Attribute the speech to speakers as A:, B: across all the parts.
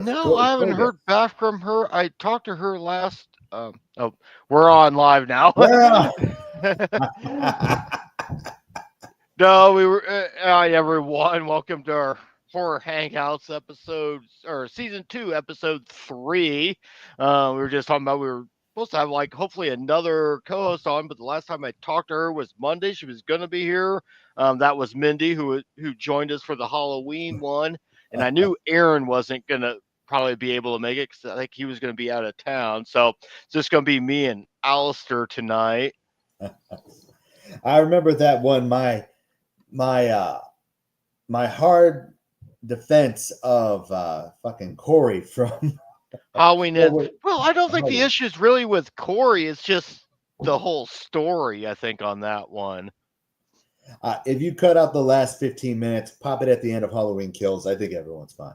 A: No,
B: Go
A: I haven't
B: go again.
A: heard back from her. I talked to her last. Oh, we're on live now.
B: Well,
A: No, we were. Hi, everyone. Welcome to our horror hangouts episode or season two, episode three. We were just talking about we were supposed to have like hopefully another co-host on, but the last time I talked to her was Monday. She was gonna be here. That was Mindy who joined us for the Halloween one, and I knew Aaron wasn't gonna probably be able to make it because I think he was gonna be out of town. So it's just gonna be me and Alistair tonight.
B: I remember that one. My my hard defense of fucking Corey from
A: Halloween is
B: Halloween.
A: well, I don't think the issue is really with Corey. It's just the whole story. I think on that one.
B: If you cut out the last 15 minutes, pop it at the end of Halloween Kills. I think everyone's fine.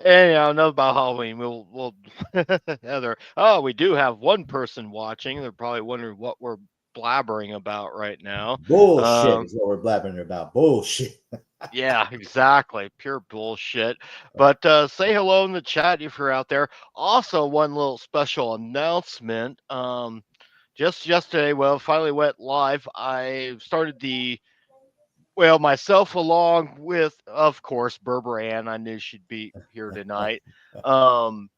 A: Anyhow, enough about Halloween. We'll Heather. Oh, we do have one person watching. They're probably wondering what we're blabbering about right now.
B: Bullshit
A: Um,
B: is what we're blabbering about. Bullshit.
A: yeah, exactly. Pure bullshit. But say hello in the chat if you're out there. Also, one little special announcement. Just yesterday, well, finally went live. I started myself along with, of course, Berber Ann. I knew she'd be here tonight. Um,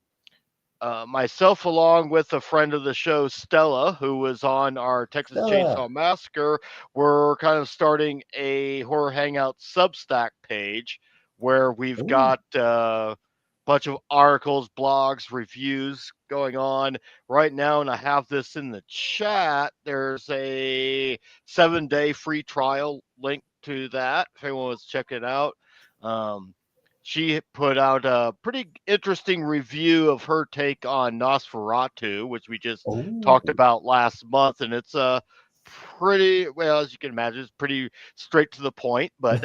A: Myself along with a friend of the show, Stella, who was on our Texas
B: Stella.
A: Chainsaw Massacre, we're kind of starting a horror hangout Substack page where we've
B: Ooh.
A: got a bunch of articles, blogs, reviews going on right now. And I have this in the chat. There's a 7-day free trial link to that if anyone wants to check it out. Um, she put out a pretty interesting review of her take on Nosferatu, which we just
B: Oh.
A: talked about last month, and it's a pretty well, as you can imagine, it's pretty straight to the point, but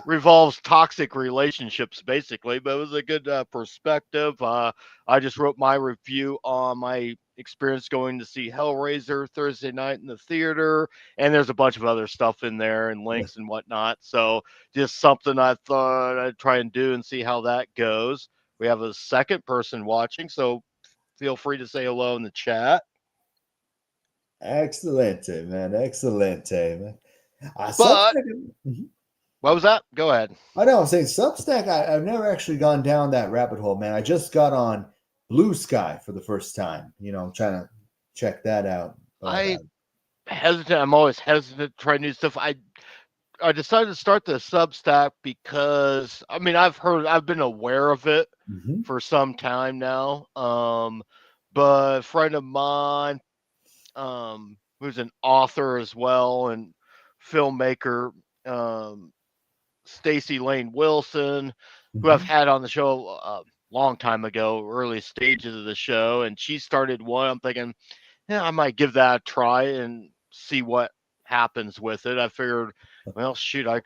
A: revolves toxic relationships basically. But it was a good perspective. I just wrote my review on my experience going to see Hellraiser Thursday night in the theater, and there's a bunch of other stuff in there and links and whatnot. So just something I thought I'd try and do and see how that goes. We have a second person watching, so feel free to say hello in the chat.
B: Excelente, man. Excelente, man.
A: But
B: Substack. Mhm.
A: what was that? Go ahead.
B: I know. I'm saying Substack. I've never actually gone down that rabbit hole, man. I just got on Blue Sky for the first time. I'm trying to check that out. But
A: I hesitant. I'm always hesitant to try new stuff. I decided to start the Substack because I mean I've been aware of it
B: mhm.
A: for some time now. But a friend of mine, who's an author as well and filmmaker, um, Stacy Lane Wilson, who I've
B: Mhm.
A: had on the show a long time ago, early stages of the show, and she started one. I'm thinking, yeah, I might give that a try and see what happens with it. I figured, well, shoot, I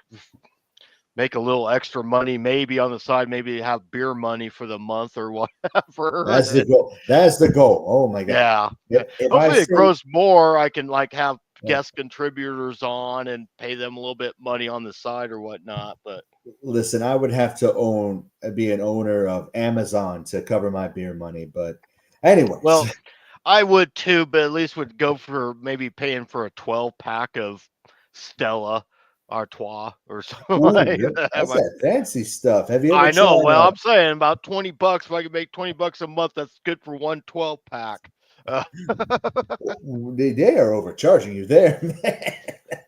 A: make a little extra money maybe on the side, maybe have beer money for the month or whatever.
B: That's the goal. That's the goal. Oh my god.
A: Yeah.
B: If I
A: Hopefully it
B: say,
A: grows more. I can like have
B: yeah,
A: guest contributors on and pay them a little bit money on the side or whatnot. But
B: listen, I would have to be an owner of Amazon to cover my beer money. But, anyways,
A: well, I would too, but at least would go for maybe paying for a 12 pack of Stella Artois or something
B: ooh,
A: like
B: that's
A: that.
B: that fancy stuff. Have you ever
A: I know.
B: tried?
A: Well, I'm saying about 20 bucks. If I could make 20 bucks a month, that's good for one 12 pack. Uh,
B: They are overcharging you there, man.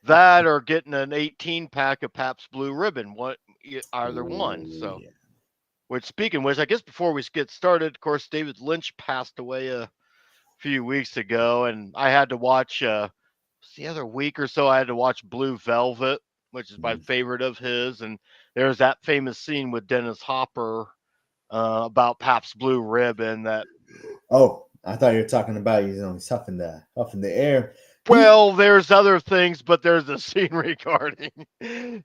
A: that or getting an 18 pack of Pabst Blue Ribbon. Either one.
B: Ooh,
A: So,
B: yeah.
A: which speaking of which, I guess before we get started, of course, David Lynch passed away a few weeks ago, and I had to watch. The other week or so, I had to watch Blue Velvet, which is my
B: Mm.
A: favorite of his, and there's that famous scene with Dennis Hopper about Pabst Blue Ribbon that.
B: Oh, I thought you were talking about he's huffing the air. He
A: Well, there's other things, but there's a scene regarding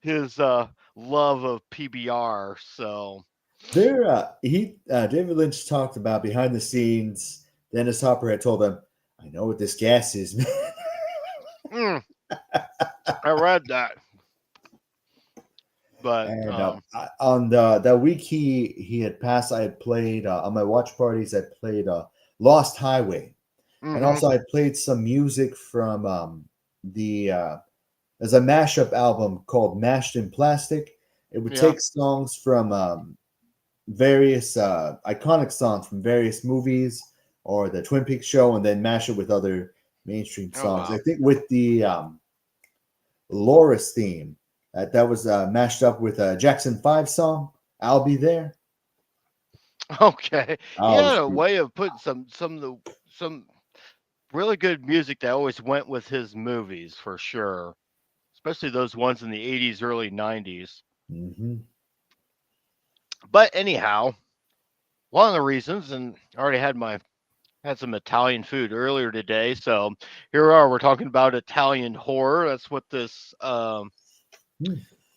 A: his love of PBR. So,
B: David Lynch talked about behind the scenes. Dennis Hopper had told him, "I know what this gas is, man."
A: mm, I read that. But
B: And on the that week he had passed, I had played on my watch parties. I played Lost Highway, and
A: hmm
B: also I played some music from the there's a mashup album called Mashed in Plastic. It would
A: yeah.
B: take songs from various iconic songs from various movies or the Twin Peaks show, and then mash it with other mainstream
A: Oh
B: songs. I
A: wow.
B: think with the Loris theme, that was mashed up with a Jackson 5 song, I'll Be There.
A: Okay. He
B: Oh, it
A: had
B: was
A: a
B: beautiful.
A: way of putting some really good music that always went with his movies for sure, especially those ones in the 80s, early 90s.
B: Hmm.
A: But anyhow, one of the reasons, and I already had some Italian food earlier today, so here we are. We're talking about Italian horror. That's what this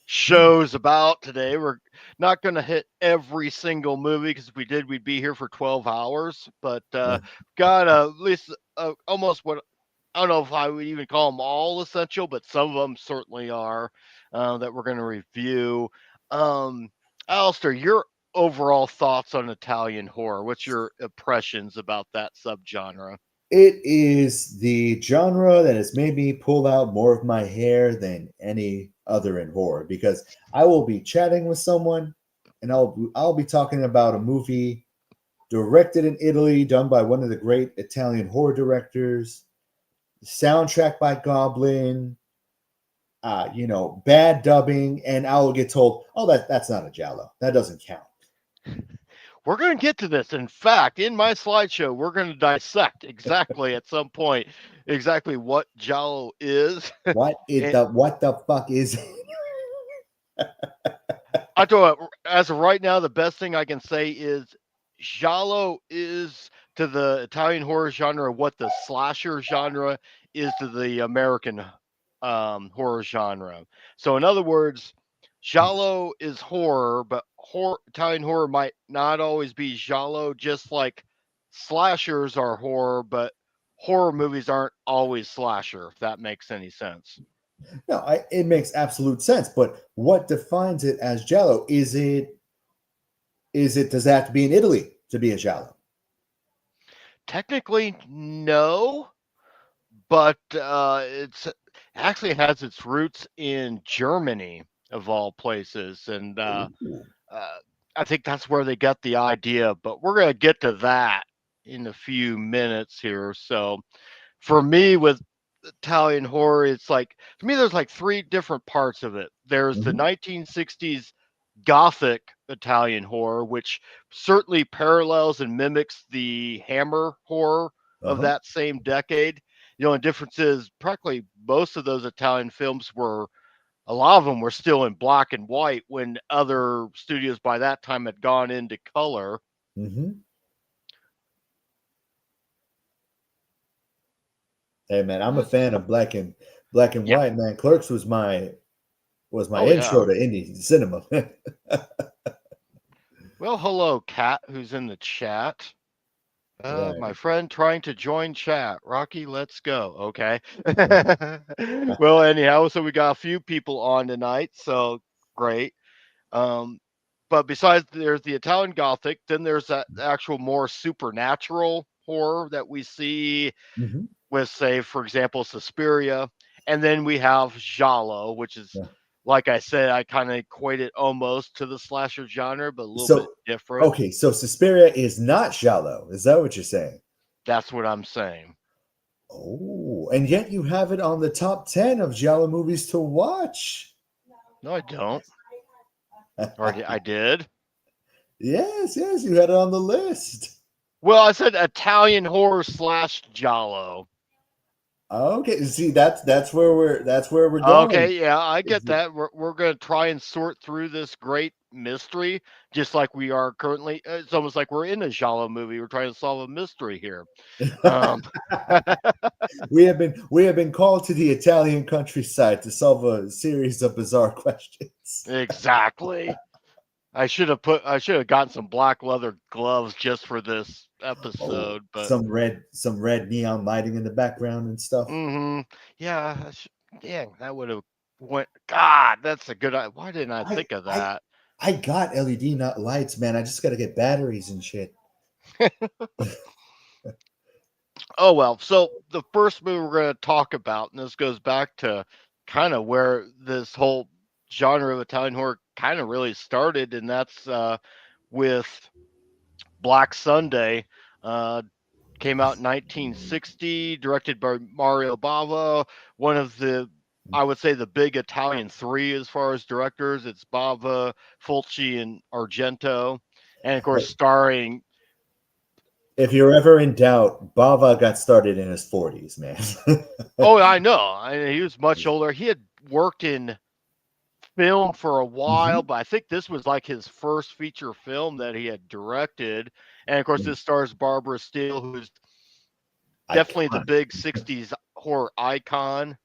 A: show's about today. We're not going to hit every single movie because if we did, we'd be here for 12 hours. But got at least almost what I don't know if I would even call them all essential, but some of them certainly are that we're going to review. Um, Alistair, your overall thoughts on Italian horror? What's your impressions about that subgenre?
B: It is the genre that has made me pull out more of my hair than any other in horror because I will be chatting with someone and I'll be talking about a movie directed in Italy, done by one of the great Italian horror directors, soundtrack by Goblin, bad dubbing, and I will get told, "Oh, that's not a Giallo. That doesn't count."
A: We're going to get to this. In fact, in my slideshow, we're going to dissect exactly at some point exactly what Giallo is. And
B: What the fuck is it?
A: I tell you, as of right now, the best thing I can say is Giallo is to the Italian horror genre what the slasher genre is to the American horror genre. So, in other words, Giallo is horror, but Italian horror might not always be Giallo, just like slashers are horror, but horror movies aren't always slasher, if that makes any sense.
B: No, it makes absolute sense. But what defines it as Giallo? Is it does it have to be in Italy to be a Giallo?
A: Technically, no, but it's actually has its roots in Germany of all places, and
B: Ooh.
A: uh, I think that's where they got the idea. But we're gonna get to that in a few minutes here. So for me, with Italian horror, it's like to me, there's like three different parts of it. There's the
B: Hmm.
A: 1960s Gothic Italian horror, which certainly parallels and mimics the Hammer horror of
B: Uh-huh.
A: that same decade. The only difference is practically most of those Italian films were a lot of them were still in black and white when other studios by that time had gone into color.
B: Hmm. Hey man, I'm a fan of black and
A: Yeah.
B: white, man. Clerks was my
A: Oh yeah.
B: intro to indie cinema.
A: Well, hello, Kat, who's in the chat. My
B: Right.
A: friend trying to join chat. Rocky, let's go. Okay. Well, anyhow, so we got a few people on tonight, so great. Um, but besides, there's the Italian Gothic. Then there's that actual more supernatural horror that we see
B: Hmm.
A: with, say, for example, Suspiria. And then we have Giallo, which is,
B: Yeah.
A: like I said, I kind of equate it almost to the slasher genre, but a little bit
B: So
A: different.
B: okay, so Suspiria is not Giallo. Is that what you're saying?
A: That's what I'm saying.
B: Oh, and yet you have it on the top 10 of Giallo movies to watch.
A: No, I don't. Or I did.
B: Yes, yes, you had it on the list.
A: Well, I said Italian horror slash Giallo.
B: Okay, see that's where we're going.
A: Okay, yeah, I get that. We're going to try and sort through this great mystery, just like we are currently. It's almost like we're in a Giallo movie. We're trying to solve a mystery here. Um,
B: We have been called to the Italian countryside to solve a series of bizarre questions.
A: exactly. I should have gotten some black leather gloves just for this
B: Oh,
A: episode, but
B: some red neon lighting in the background and stuff.
A: yeah, yeah, that would have. God, that's a good. Why didn't I
B: I
A: think of
B: I
A: that?
B: I got LED nut lights, man. I just got to get batteries and shit.
A: Oh well. So the first movie we're going to talk about, and this goes back to kind of where this whole genre of Italian horror kind of really started, and that's with Black Sunday. Uh, Came out in 1960, directed by Mario Bava. One of the, I would say, the big Italian three as far as directors. It's Bava, Fulci, and Argento, and of course
B: Hey,
A: starring.
B: if you're ever in doubt, Bava got started in his 40s, man.
A: Oh, I know. He was much older. He had worked in film for a while,
B: Hmm.
A: but I think this was like his first feature film that he had directed. And of course, this stars Barbara Steele, who's definitely the
B: Iconic.
A: big 60s horror icon.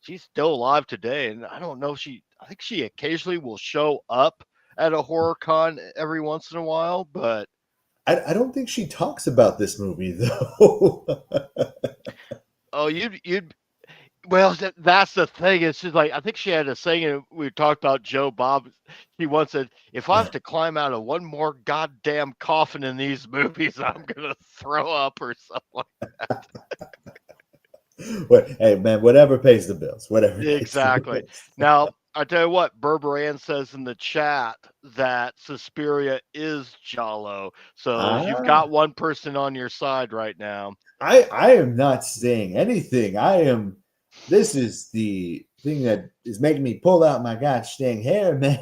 A: She's still alive today, and I don't know if I think she occasionally will show up at a horror con every once in a while, but
B: I don't think she talks about this movie though.
A: oh, well, that's the thing. It's just like I think she had a saying. And we talked about Joe Bob. She once said, "If I have to climb out of one more goddamn coffin in these movies, I'm gonna throw up or something."
B: Hey man, whatever pays the bills. Whatever pays the
A: Exactly.
B: bills.
A: Now, I tell you what, Berberan says in the chat that Suspiria is Giallo. So you've
B: Ah,
A: got one person on your side right now.
B: I am not saying anything. I am. This is the thing that is making me pull out my gosh dang hair, man.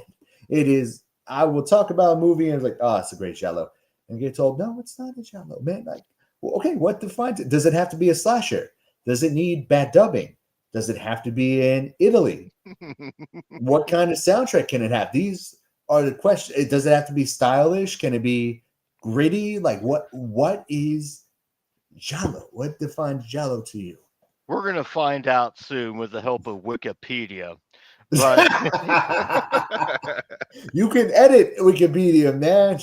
B: It is. I will talk about a movie and it's like, oh, it's a great shallow, and get told, no, it's not a shallow, man. Like, well, okay, what defines it? Does it have to be a slasher? Does it need bad dubbing? Does it have to be in Italy? What kind of soundtrack can it have? These are the questions. Does it have to be stylish? Can it be gritty? Like, what is Giallo? What defines Giallo to you?
A: We're going to find out soon with the help of Wikipedia. But
B: You can edit Wikipedia, man.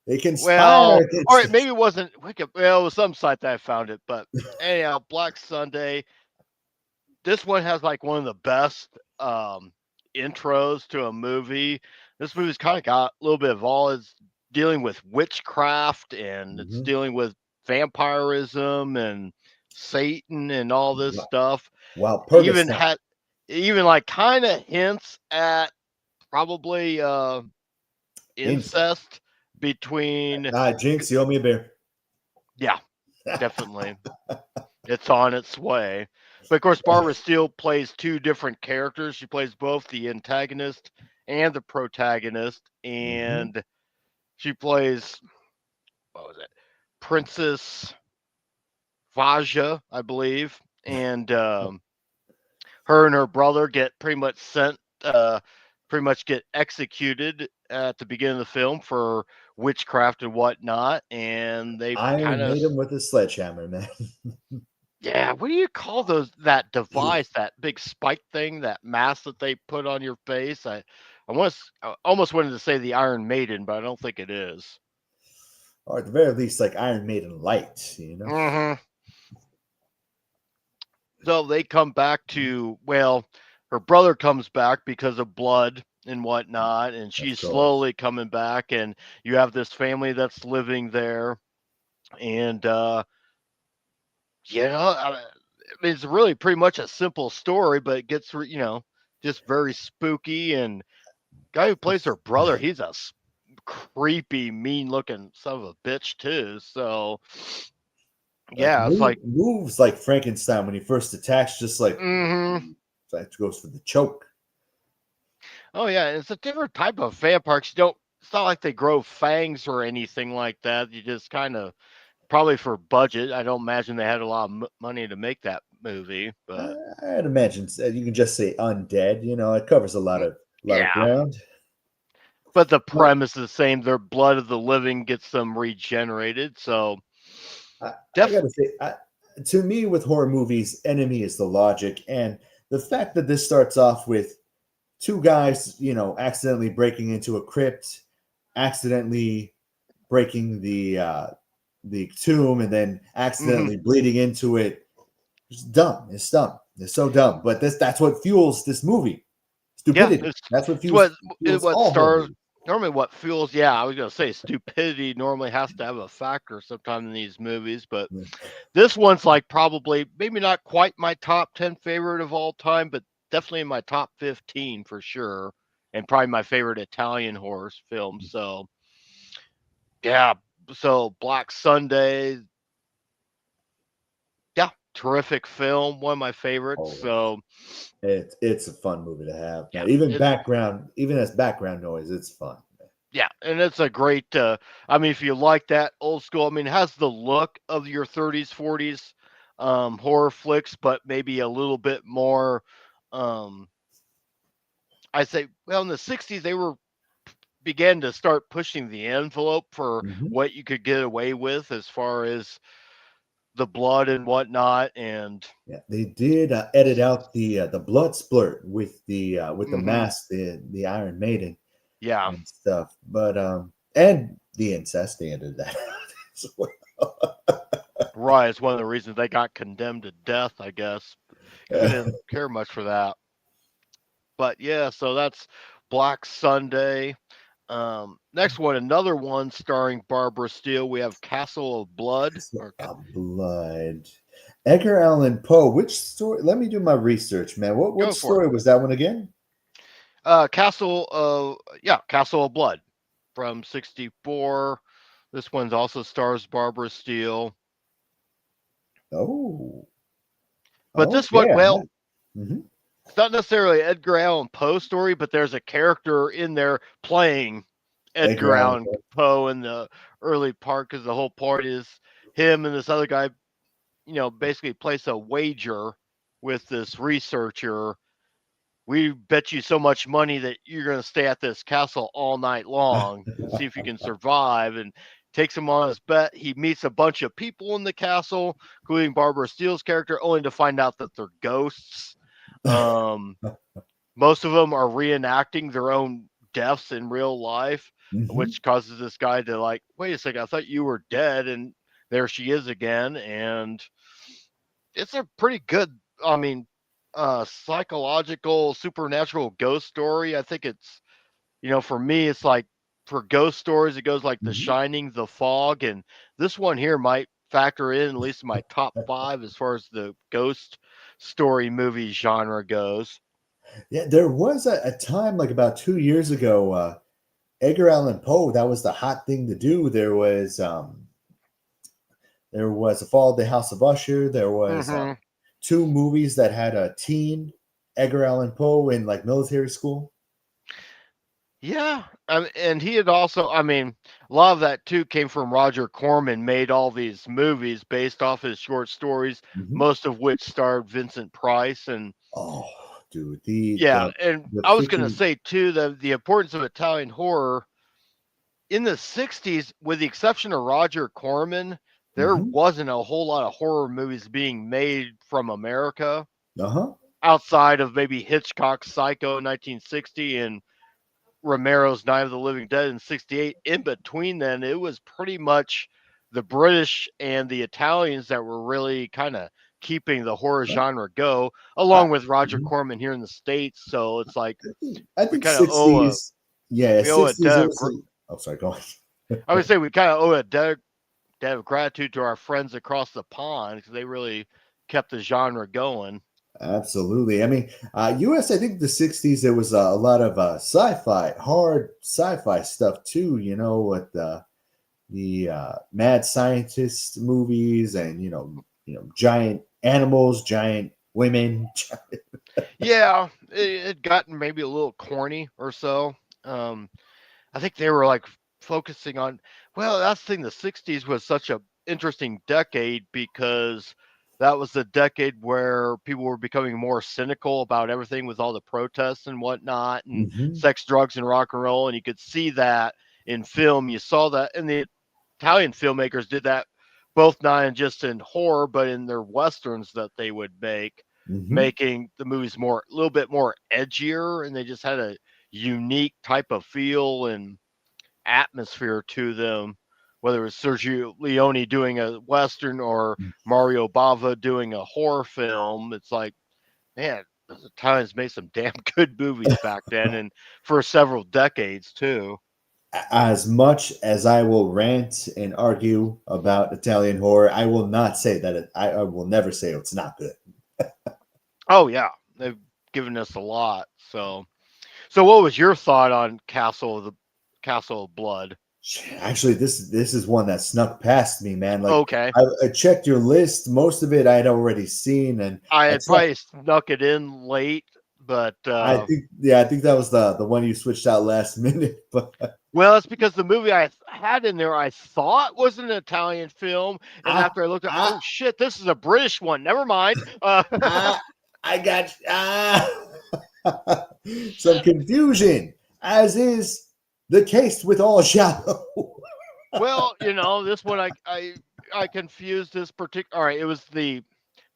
B: They conspire
A: well, all
B: against
A: right, maybe
B: us.
A: it wasn't well, it was some site that I found it, but anyhow, Black Sunday, this one has like one of the best intros to a movie. This movie's kind of got a little bit of all. It's dealing with witchcraft and it's
B: Mhm.
A: dealing with vampirism and Satan and all this stuff.
B: Wow,
A: Even
B: Pergaston.
A: had even like kind of hints at probably
B: Incest.
A: incest between
B: Jinx, you owe me a beer.
A: yeah, definitely. It's on its way. But of course, Barbara Steele plays two different characters. She plays both the antagonist and the protagonist,
B: Hmm.
A: and she plays what was it, Princess Vaja, I believe, and her and her brother get pretty much sent, pretty much get executed at the beginning of the film for witchcraft and whatnot, and they kind
B: Iron
A: of
B: Maiden with a sledgehammer, man.
A: yeah, what do you call those that device, that big spike thing, that mask that they put on your face? I almost wanted to say the Iron Maiden, but I don't think it is.
B: Or at the very least, like Iron Maiden light, you know?
A: Mhm. So they come back to well, her brother comes back because of blood and whatnot, and
B: Of
A: she's
B: course.
A: slowly coming back, and you have this family that's living there, and I mean, it's really pretty much a simple story, but it gets just very spooky and guy who plays her brother, he's creepy, mean-looking son of a bitch too. So
B: Like
A: yeah, it's like,
B: moves like Frankenstein when he first attacks, just
A: hmm
B: like goes for the choke.
A: oh yeah, it's a different type of vampire. 'Cause you don't. It's not like they grow fangs or anything like that. You just kind of probably for budget. I don't imagine they had a lot of money to make that movie, but
B: I'd imagine you can just say undead. You know, it covers
A: mm,
B: a lot of
A: yeah.
B: ground.
A: But the
B: But
A: premise is the same. Their blood of the living gets them regenerated. So
B: I
A: def.
B: gotta say, to me, with horror movies, enemy is the logic, and the fact that this starts off with two guys, you know, accidentally breaking into a crypt, accidentally breaking the tomb, and then
A: Mhm.
B: accidentally bleeding into it. It's dumb. It's dumb. It's so dumb, but that's what fuels this movie.
A: Yeah,
B: Stupidity. That's what
A: it's what
B: fuels
A: what
B: all horror
A: stars
B: movies.
A: normally what fuels. Yeah, I was gonna say stupidity normally has to have a factor sometime in these movies, but this one's like probably maybe not quite my top 10 favorite of all time, but definitely in my top 15 for sure, and probably my favorite Italian horror film. So yeah, so Black Sunday, yeah, terrific film, one of my favorites.
B: Oh,
A: So
B: it's a fun movie to have,
A: yeah,
B: man. Even as background noise, it's fun.
A: yeah, and it's a great. I mean, if you like that old school, I mean, it has the look of your 30s, 40s horror flicks, but maybe a little bit more. Um, I say, well, in the 60s, they were began to start pushing the envelope for
B: Hmm.
A: what you could get away with as far as the blood and whatnot, and
B: Yeah, they did edit out the blood splurt with the
A: hmm
B: mask, the Iron Maiden
A: yeah,
B: and stuff, but and the incest they ended that out as well.
A: right. It's one of the reasons they got condemned to death, I guess, because they didn't care much for that. But yeah, so that's Black Sunday. Next one, another one starring Barbara Steele. We have Castle of Blood, or
B: Blood. Edgar Allan Poe. Which story? Let me do my research, man. Which
A: go for it.
B: story was that one again?
A: Castle of Blood from '64. This one's also stars Barbara Steele.
B: Oh,
A: But
B: oh
A: this one,
B: yeah.
A: well,
B: Mm-hmm.
A: it's not necessarily Edgar Allan Poe story, but there's a character in there playing
B: Edgar
A: Edgar
B: Allan
A: Allan
B: Poe.
A: Poe in the early part because the whole part is him and this other guy, basically place a wager with this researcher. We bet you so much money that you're going to stay at this castle all night long and see if you can survive. And takes him on his bet. He meets a bunch of people in the castle, including Barbara Steele's character, only to find out that they're ghosts. Um, Most of them are reenacting their own deaths in real life,
B: Hmm.
A: which causes this guy to like, wait a second, I thought you were dead, and there she is again. And it's a pretty good, I mean, psychological, supernatural ghost story. I think it's, for me, it's like for ghost stories, it goes like The
B: Hmm.
A: Shining, The Fog, and this one here might factor in at least in my top five as far as the ghost story movie genre goes.
B: Yeah, there was a time like about 2 years ago. Edgar Allan Poe. That was the hot thing to do. There was a Fall of the House of Usher. There was
A: Hmm
B: two movies that had a teen Edgar Allan Poe in like military school.
A: Yeah, and he had also, I mean, a lot of that too came from Roger Corman. Made all these movies based off his short stories,
B: Hmm.
A: most of which starred Vincent Price. And
B: Oh, dude, the
A: yeah,
B: the
A: and
B: the
A: I was gonna
B: freaking.
A: say too the importance of Italian horror in the '60s, with the exception of Roger Corman, there
B: Hmm.
A: wasn't a whole lot of horror movies being made from America
B: Uh-huh.
A: outside of maybe Hitchcock's Psycho in 1960 and Romero's Night of the Living Dead in '68. In between then, it was pretty much the British and the Italians that were really kind of keeping the horror
B: Well,
A: genre go,
B: I,
A: along with Roger
B: mhm.
A: Corman here in the States. So it's like
B: I
A: we
B: think
A: kind of owe a
B: 60s. Yeah,
A: we owe a
B: 60s.
A: debt
B: It
A: of
B: was. Oh, sorry. Go on.
A: I would say we kind of owe a debt of gratitude to our friends across the pond because they really kept the genre going.
B: Absolutely. I mean, U.S. I think the '60s there was a lot of sci-fi, hard sci-fi stuff too. With the mad scientist movies, and giant animals, giant women.
A: Yeah, it had gotten maybe a little corny or so. Um, I think they were like focusing on, well, that's the thing. The '60s was such a interesting decade because that was the decade where people were becoming more cynical about everything with all the protests and whatnot, and
B: Hmm.
A: sex, drugs, and rock and roll. And you could see that in film. You saw that, and the Italian filmmakers did that both not in just in horror, but in their westerns that they would make,
B: Hmm.
A: making the movies more a little bit more edgier, and they just had a unique type of feel and atmosphere to them, whether it's Sergio Leone doing a western or Mario Bava doing a horror film. It's like man, those Italians made some damn good movies back then, and for several decades too.
B: As much as I will rant and argue about Italian horror, I will not say that I will never say it's not good.
A: Oh yeah, they've given us a lot. So what was your thought on Castle of Blood?
B: Actually, this is one that snuck past me, man. Like
A: Okay,
B: I checked your list. Most of it I had already seen, and
A: I
B: I
A: had
B: checked.
A: probably snuck it in late, but
B: I think, yeah, I think that was the one you switched out last minute. But
A: well, it's because the movie I had in there I thought was an Italian film, and
B: ah,
A: after I looked at,
B: ah,
A: oh shit, this is a British one. Never mind.
B: ah, I got some confusion, as is the case with all Giallo.
A: Well, this one I confused this particular. All right, it was the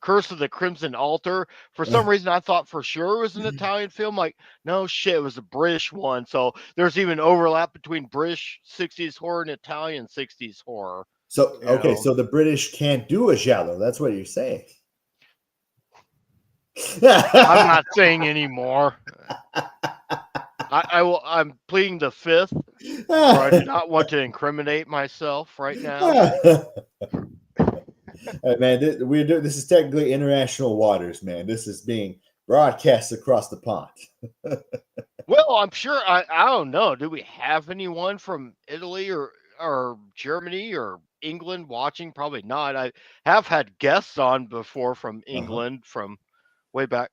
A: Curse of the Crimson Altar. For some reason, I thought for sure it was an Italian film. Like, no shit, it was a British one. So there's even overlap between British '60s horror and Italian '60s horror.
B: So
A: You
B: okay,
A: know,
B: so the British can't do a Giallo. That's what you're saying.
A: I'm not saying anymore. I will. I'm pleading the fifth, for I do not want to incriminate myself right now.
B: Man, this is technically international waters, man. This is being broadcast across the pond.
A: Well, I'm sure I don't know. Do we have anyone from Italy or Germany or England watching? Probably not. I have had guests on before from
B: Uh-huh.
A: England from way back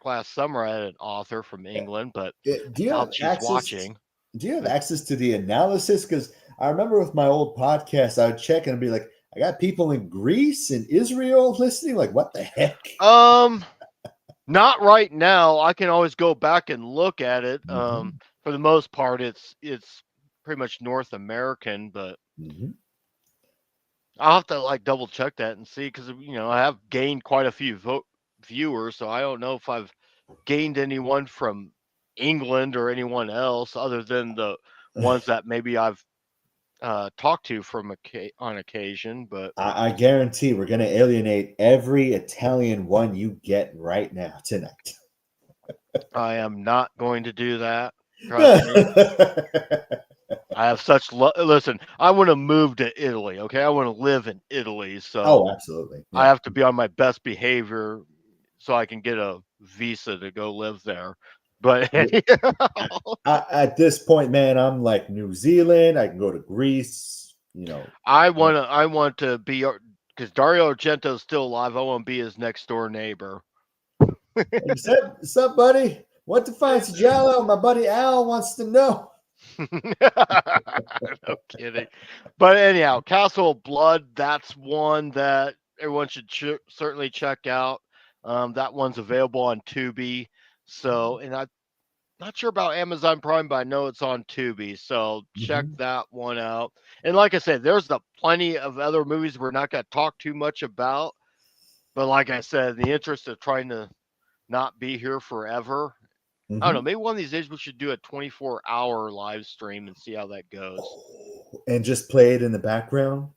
A: last summer. I had an author from England, but
B: Do you have
A: doubt she's
B: access?
A: watching.
B: Do you have access to the analysis? Because I remember with my old podcast, I would check and be like, I got people in Greece and Israel listening. Like, what the heck?
A: Um, Not right now. I can always go back and look at it.
B: Hmm.
A: For the most part, it's pretty much North American, but
B: Hmm.
A: I'll have to like double check that and see because I have gained quite a few viewers, so I don't know if I've gained anyone from England or anyone else other than the ones that maybe I've talked to on occasion. But
B: I guarantee we're going to alienate every Italian one you get right now tonight.
A: I am not going to do that. Trust me. I have such listen. I want to move to Italy. Okay, I want to live in Italy, so
B: Oh, absolutely.
A: I
B: Yeah.
A: have to be on my best behavior so I can get a visa to go live there. But
B: At this point, man, I'm like New Zealand. I can go to Greece.
A: I want to be because Dario Argento's still alive. I want to be his next door neighbor.
B: Like, what's up, buddy? Want to find Giallo? My buddy Al wants to know.
A: No kidding. But anyhow, Castle of Blood, that's one that everyone should certainly check out. That one's available on Tubi. So, and I'm not sure about Amazon Prime, but I know it's on Tubi. So check
B: Mhm.
A: that one out. And like I said, there's plenty of other movies we're not going to talk too much about. But like I said, in the interest of trying to not be here forever, I don't know.
B: Mhm.
A: Maybe one of these days we should do a 24-hour live stream and see how that goes.
B: And just play it in the background.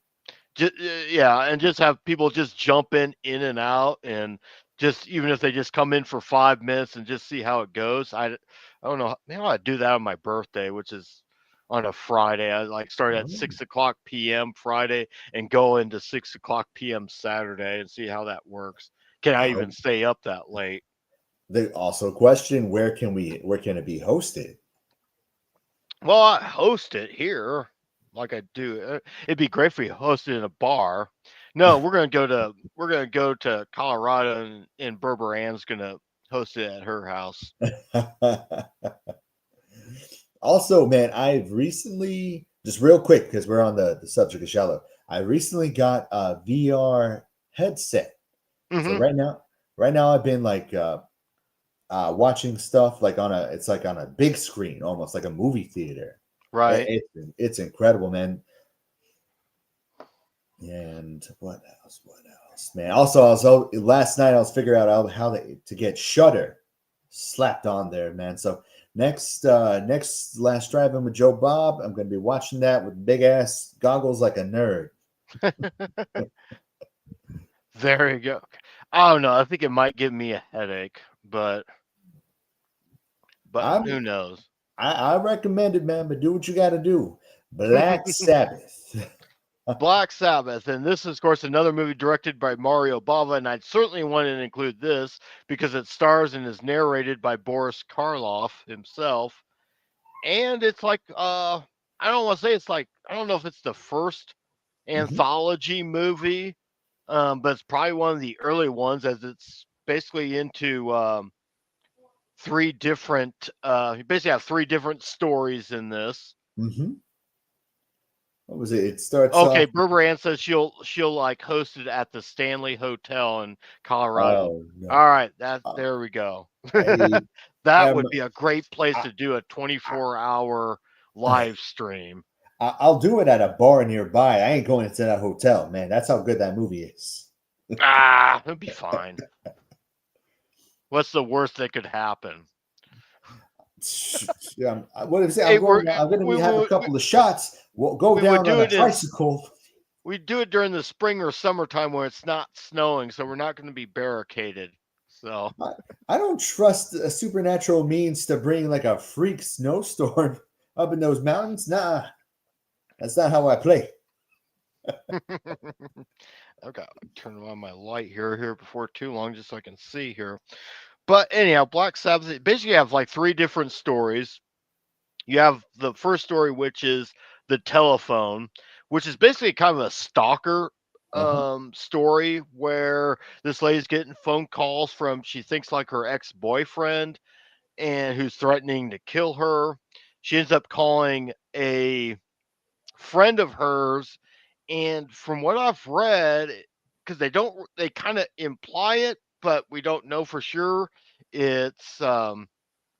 A: Just, yeah, and just have people just jump in and out, and just even if they just come in for 5 minutes and just see how it goes. I don't know. Maybe I'd do that on my birthday, which is on a Friday. I like start at
B: Oh,
A: 6 o'clock p.m. Friday and go into 6 o'clock p.m. Saturday and see how that works. Can I even
B: oh.
A: stay up that late?
B: The also question: where can it be hosted?
A: Well, I host it here, like I do. It'd be great if we hosted in a bar. No, we're gonna go to Colorado, and Berber Ann's gonna host it at her house.
B: Also, man, I've recently, just real quick, because we're on the subject of shallow. I recently got a VR headset. So
A: Hmm.
B: right now I've been like watching stuff like it's like on a big screen, almost like a movie theater.
A: Right.
B: It's incredible, man. And what else? What else, man? Also, last night I was figuring out how to get Shutter slapped on there, man. So next last driving with Joe Bob, I'm gonna be watching that with big ass goggles like a nerd.
A: There you go. I don't know. I think it might give me a headache, but
B: I'm
A: who knows?
B: I recommend it, man, but do what you got to do. Black Sabbath.
A: Black Sabbath, and this is, of course, another movie directed by Mario Bava, and I'd certainly want to include this because it stars and is narrated by Boris Karloff himself, and it's like, I don't want to say it's like, I don't know if it's the first
B: Hmm.
A: anthology movie, but it's probably one of the early ones, as it's basically into three different. You basically have three different stories in this.
B: Hmm. What was it? It starts
A: Okay,
B: off.
A: Berberan says she'll like host it at the Stanley Hotel in Colorado.
B: Oh no!
A: All right, that
B: Uh,
A: there we go.
B: I
A: That
B: am.
A: would be a great place
B: I,
A: to do a
B: I,
A: 24-hour live stream.
B: I'll do it at a bar nearby. I ain't going into that hotel, man. That's how good that movie is.
A: Ah, it'll be fine. What's the worst that could happen?
B: What did I say? I'm
A: Hey,
B: going. I'm going to have a couple of shots. We'll go
A: we would
B: down on
A: do
B: a
A: it in
B: tricycle.
A: we do it during the spring or summertime when it's not snowing, so we're not going to be barricaded. So
B: I, I don't trust a supernatural means to bring like a freak snowstorm up in those mountains. Nah, that's not how I play.
A: I've got to turn on my light here before too long, just so I can see here. But anyhow, Black Sabbath basically you have like three different stories. You have the first story, which is the telephone, which is basically kind of a stalker
B: Uh huh.
A: story where this lady's getting phone calls from she thinks like her ex-boyfriend and who's threatening to kill her. She ends up calling a friend of hers, and from what I've read, because they kind of imply it, but we don't know for sure. It's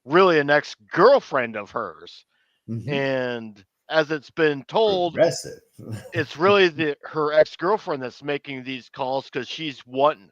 A: really an ex girlfriend of hers,
B: Hmm.
A: and as it's been told,
B: Progressive.
A: it's really her ex girlfriend that's making these calls because she's wanting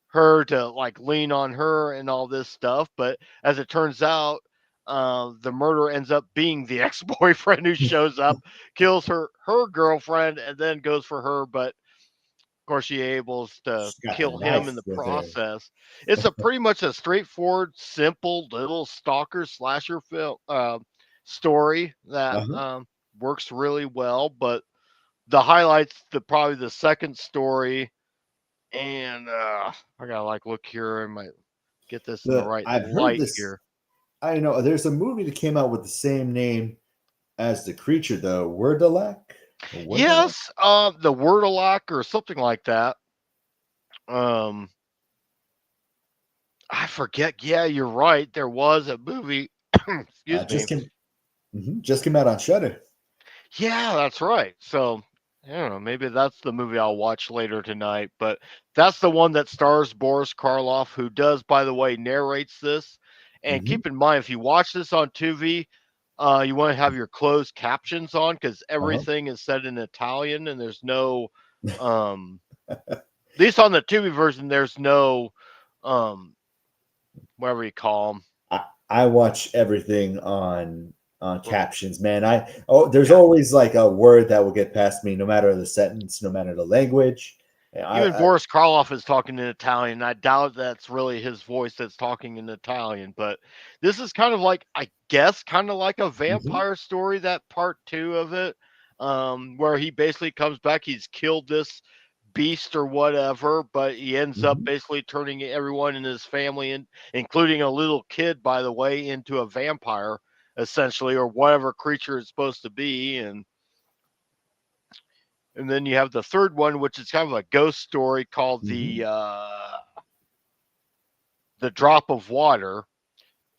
A: her to like lean on her and all this stuff. But as it turns out, the murder ends up being the ex boyfriend who shows up, kills her girlfriend, and then goes for her. But of course, she able to
B: She got the
A: kill him
B: knife
A: in the
B: with her.
A: process. It's a pretty much a straightforward, simple little stalker slasher film story that
B: Uh-huh.
A: works really well. But the highlights, the probably the second story, and I gotta like look here and might get this in the right
B: I've heard
A: light
B: this.
A: here.
B: I know there's a movie that came out with the same name as the creature, the Wordalak. Wordalak.
A: Yes, the Wordalock or something like that. Um, I forget. Yeah, you're right. There was a movie. Excuse me.
B: Just came out on Shutter.
A: Yeah, that's right. So I don't know. Maybe that's the movie I'll watch later tonight. But that's the one that stars Boris Karloff, who does, by the way, narrates this. And
B: Hmm.
A: keep in mind, if you watch this on Tubi, you want to have your closed captions on because
B: Uh-huh.
A: everything is said in Italian, and there's no, at least on the Tubi version, there's no, um, whatever you call them.
B: I watch everything on captions, man. There's
A: Yeah.
B: always like a word that will get past me, no matter the sentence, no matter the language.
A: Even
B: I
A: Boris Karloff is talking in Italian. I doubt that's really his voice that's talking in Italian, but this is kind of like, I guess, kind of like a
B: Mhm,
A: vampire story, that part two of it, where he basically comes back. He's killed this beast or whatever, but he ends up
B: mhm.
A: basically turning everyone in his family, including a little kid, by the way, into a vampire, essentially, or whatever creature it's supposed to be. And then you have the third one, which is kind of a ghost story called
B: Mhm,
A: the drop of water,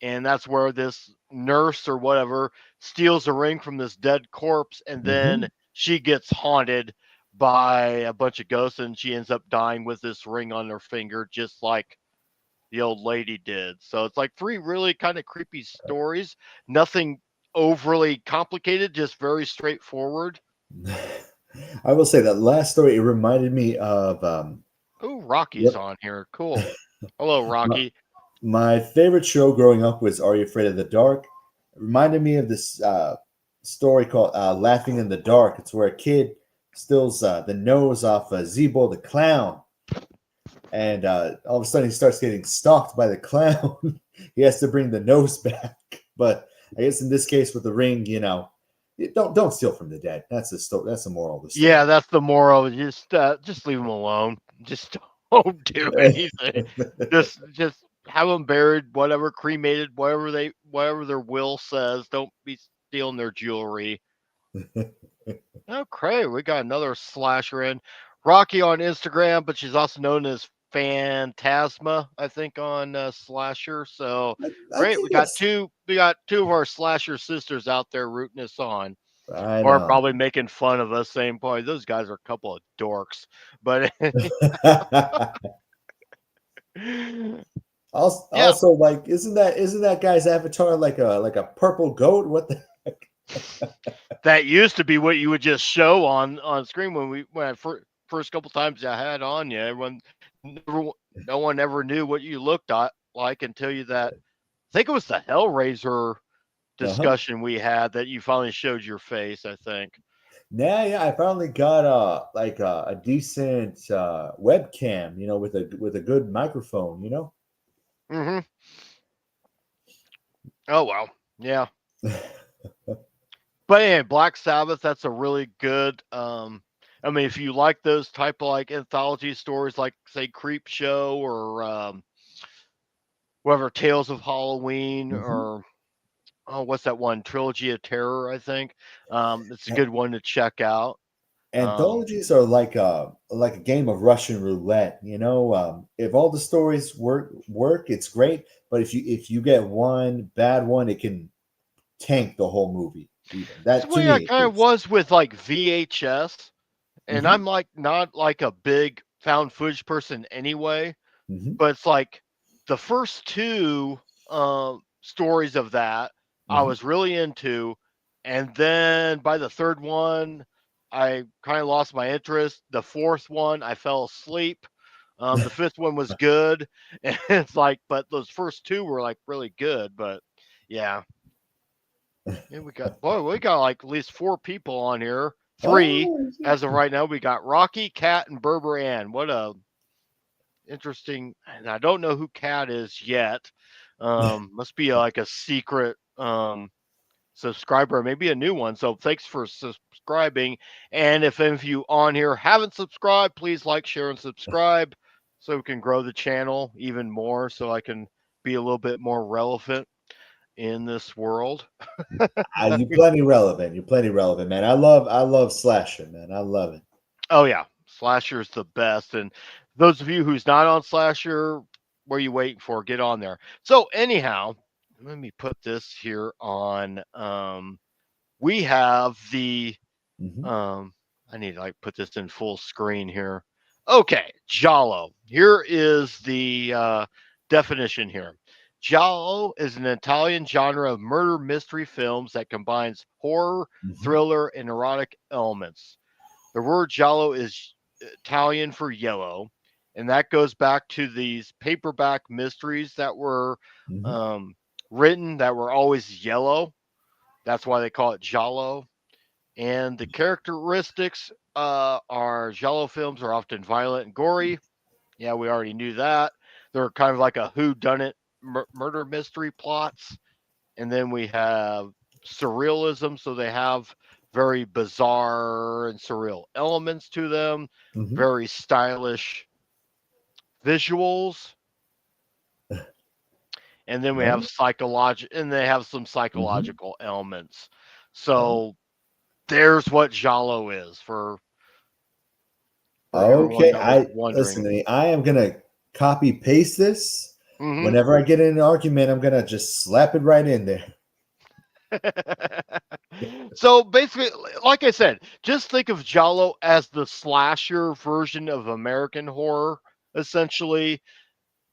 A: and that's where this nurse or whatever steals a ring from this dead corpse, and then
B: mhm.
A: she gets haunted by a bunch of ghosts, and she ends up dying with this ring on her finger, just like the old lady did. So it's like three really kind of creepy stories. Nothing overly complicated, just very straightforward.
B: I will say that last story, it reminded me of
A: Oh, Rocky's
B: what
A: on here. Cool. Hello,
B: my,
A: Rocky.
B: my favorite show growing up was Are You Afraid of the Dark? It reminded me of this story called Laughing in the Dark. It's where a kid steals the nose off Zebo the clown. and all of a sudden he starts getting stalked by the clown. He has to bring the nose back. But I guess in this case with the ring, don't steal from the dead. That's the story. That's the moral of the
A: Yeah,
B: story.
A: that's the moral. Just leave them alone. Just don't do anything. Just have them buried, whatever, cremated, whatever their will says. Don't be stealing their jewelry. Okay, we got another slasher in. Rocky on Instagram, but she's also known as Phantasma, I think, on Slasher. So
B: I
A: great,
B: think that's.
A: we got two of our Slasher sisters out there rooting us on,
B: I
A: or
B: know.
A: probably making fun of us, saying, "Boy, those guys are a couple of dorks." But
B: also,
A: yeah,
B: also, like, isn't that guy's avatar like a purple goat? What the?
A: that used to be what you would just show on screen when I first couple times I had on you. Everyone, never, no one ever knew what you looked like until you that. I think it was the Hellraiser
B: Uh huh.
A: discussion we had that you finally showed your face. I think.
B: Yeah, yeah. I finally got like a decent webcam, with a good microphone.
A: Hmm. Oh well, yeah. But anyway, Black Sabbath, that's a really good. I mean, if you like those type of like anthology stories, like say Creep Show or whatever Tales of Halloween
B: Mhm.
A: or what's that one Trilogy of Terror? I think it's a good one to check out. Um,
B: Anthologies are like a game of Russian roulette. If all the stories work, it's great. But if you get one bad one, it can tank the whole movie. Even
A: it's
B: that
A: the
B: to
A: way I
B: me, at
A: kind of
B: least.
A: was with like VHS, and
B: Hmm.
A: I'm like not like a big found footage person anyway.
B: Hmm.
A: But it's like the first two stories of that I
B: Hmm.
A: was really into, and then by the third one, I kind of lost my interest. The fourth one, I fell asleep. The fifth one was good, and it's like, but those first two were like really good. But yeah, yeah, we got like at least four people on here. Three
B: Oh,
A: as of right now. We got Rocky, Cat, and Berber Ann. What a interesting, and I don't know who Cat is yet. Must be like a secret subscriber, maybe a new one. So thanks for subscribing. And if any of you on here haven't subscribed, please like, share, and subscribe so we can grow the channel even more. So I can be a little bit more relevant in this world.
B: you're plenty relevant, man. I love slasher, man. I love it.
A: Oh yeah, Slasher's the best. And those of you who's not on Slasher, what are you waiting for? Get on there. So anyhow, let me put this here on. We have the
B: Hmm.
A: um. I need to like put this in full screen here. Okay, Giallo. Here is the definition here. Giallo is an Italian genre of murder mystery films that combines horror,
B: Hmm.
A: thriller, and erotic elements. The word giallo is Italian for yellow, and that goes back to these paperback mysteries that were
B: Hmm.
A: um, written that were always yellow. That's why they call it giallo. And the characteristics are giallo films are often violent and gory. Yeah, we already knew that. They're kind of like a who done it murder mystery plots. And then we have surrealism, so they have very bizarre and surreal elements to them,
B: Hmm.
A: very stylish visuals, and then we have
B: Oh.
A: psychological, and they have some
B: Hmm.
A: psychological elements.
B: Oh.
A: So there's what Giallo is for everyone
B: Okay,
A: that was
B: I listen
A: wondering.
B: to me. I am gonna copy paste this.
A: Hmm.
B: Whenever I get in an argument, I'm gonna just slap it right in there.
A: So basically, like I said, just think of Giallo as the slasher version of American horror. Essentially,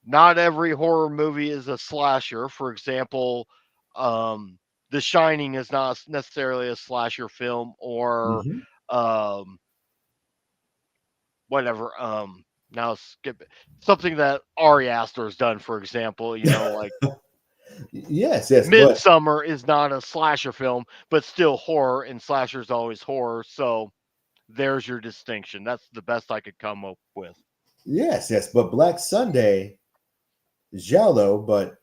A: not every horror movie is a slasher. For example, The Shining is not necessarily a slasher film, or
B: Hmm.
A: um, whatever. Now skip it. Something that Ari Aster has done, for example. Like
B: Yes, yes, but
A: Midsummer is not a slasher film, but still horror, and slasher is always horror. So there's your distinction. That's the best I could come up with.
B: Yes, yes, but Black Sunday, Giallo, but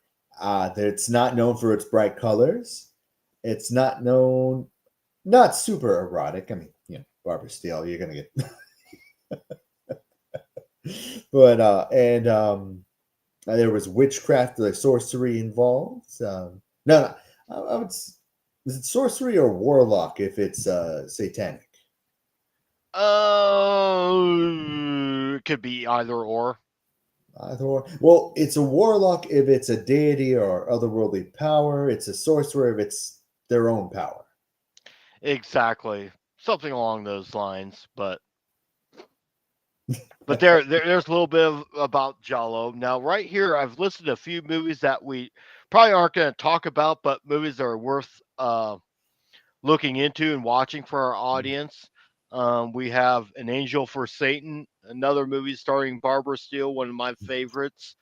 B: it's not known for its bright colors. It's not known, not super erotic. I mean, Barbara Steele, you're gonna get, but and there was witchcraft, like sorcery involved. No, no, I would. Is it sorcery or warlock if it's satanic?
A: It could be either or.
B: Either or. Well, it's a warlock if it's a deity or otherworldly power. It's a sorcerer if it's their own power.
A: Exactly. Something along those lines. But there's a little bit about Giallo. Now, right here, I've listed a few movies that we probably aren't going to talk about, but movies that are worth looking into and watching for our audience. We have An Angel for Satan, another movie starring Barbara Steele, one of my favorites.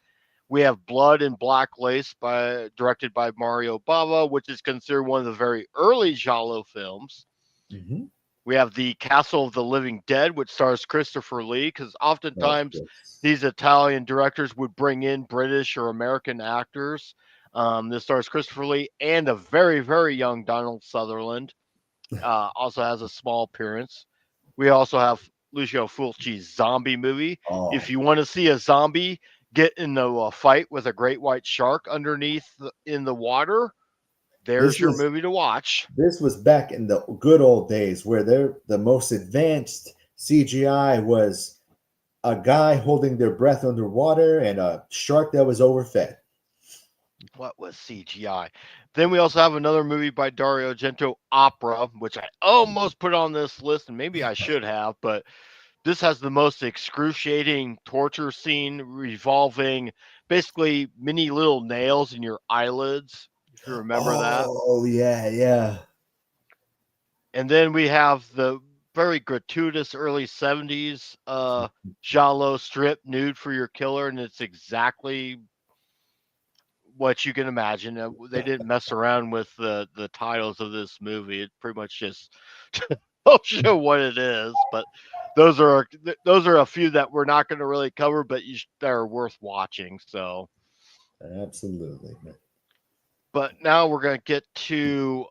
A: We have Blood and Black Lace, directed by Mario Bava, which is considered one of the very early Giallo films.
B: Mm-hmm.
A: We have The Castle of the Living Dead, which stars Christopher Lee, because
B: Of
A: oftentimes
B: course.
A: these Italian directors would bring in British or American actors. This stars Christopher Lee and a very, very young Donald Sutherland. Also has a small appearance. We also have Lucio Fulci's zombie movie. If
B: Oh,
A: you want to see a zombie get into a fight with a great white shark in the water,
B: this
A: there's your
B: was
A: movie to watch.
B: this was back in the good old days where the most advanced CGI was a guy holding their breath underwater and a shark that was overfed.
A: What was CGI? Then we also have another movie by Dario Argento, Opera, which I almost put on this list, and maybe I should have, but this has the most excruciating torture scene revolving basically mini little nails in your eyelids, if you remember that.
B: Oh yeah, yeah.
A: And then we have the very gratuitous early 70s Giallo strip nude for your killer, and it's exactly what you can imagine. They didn't mess around with the titles of this movie. It pretty much just tells you what it is. But those are a few that we're not going to really cover, but that are worth watching. So,
B: Absolutely.
A: but now we're going to get to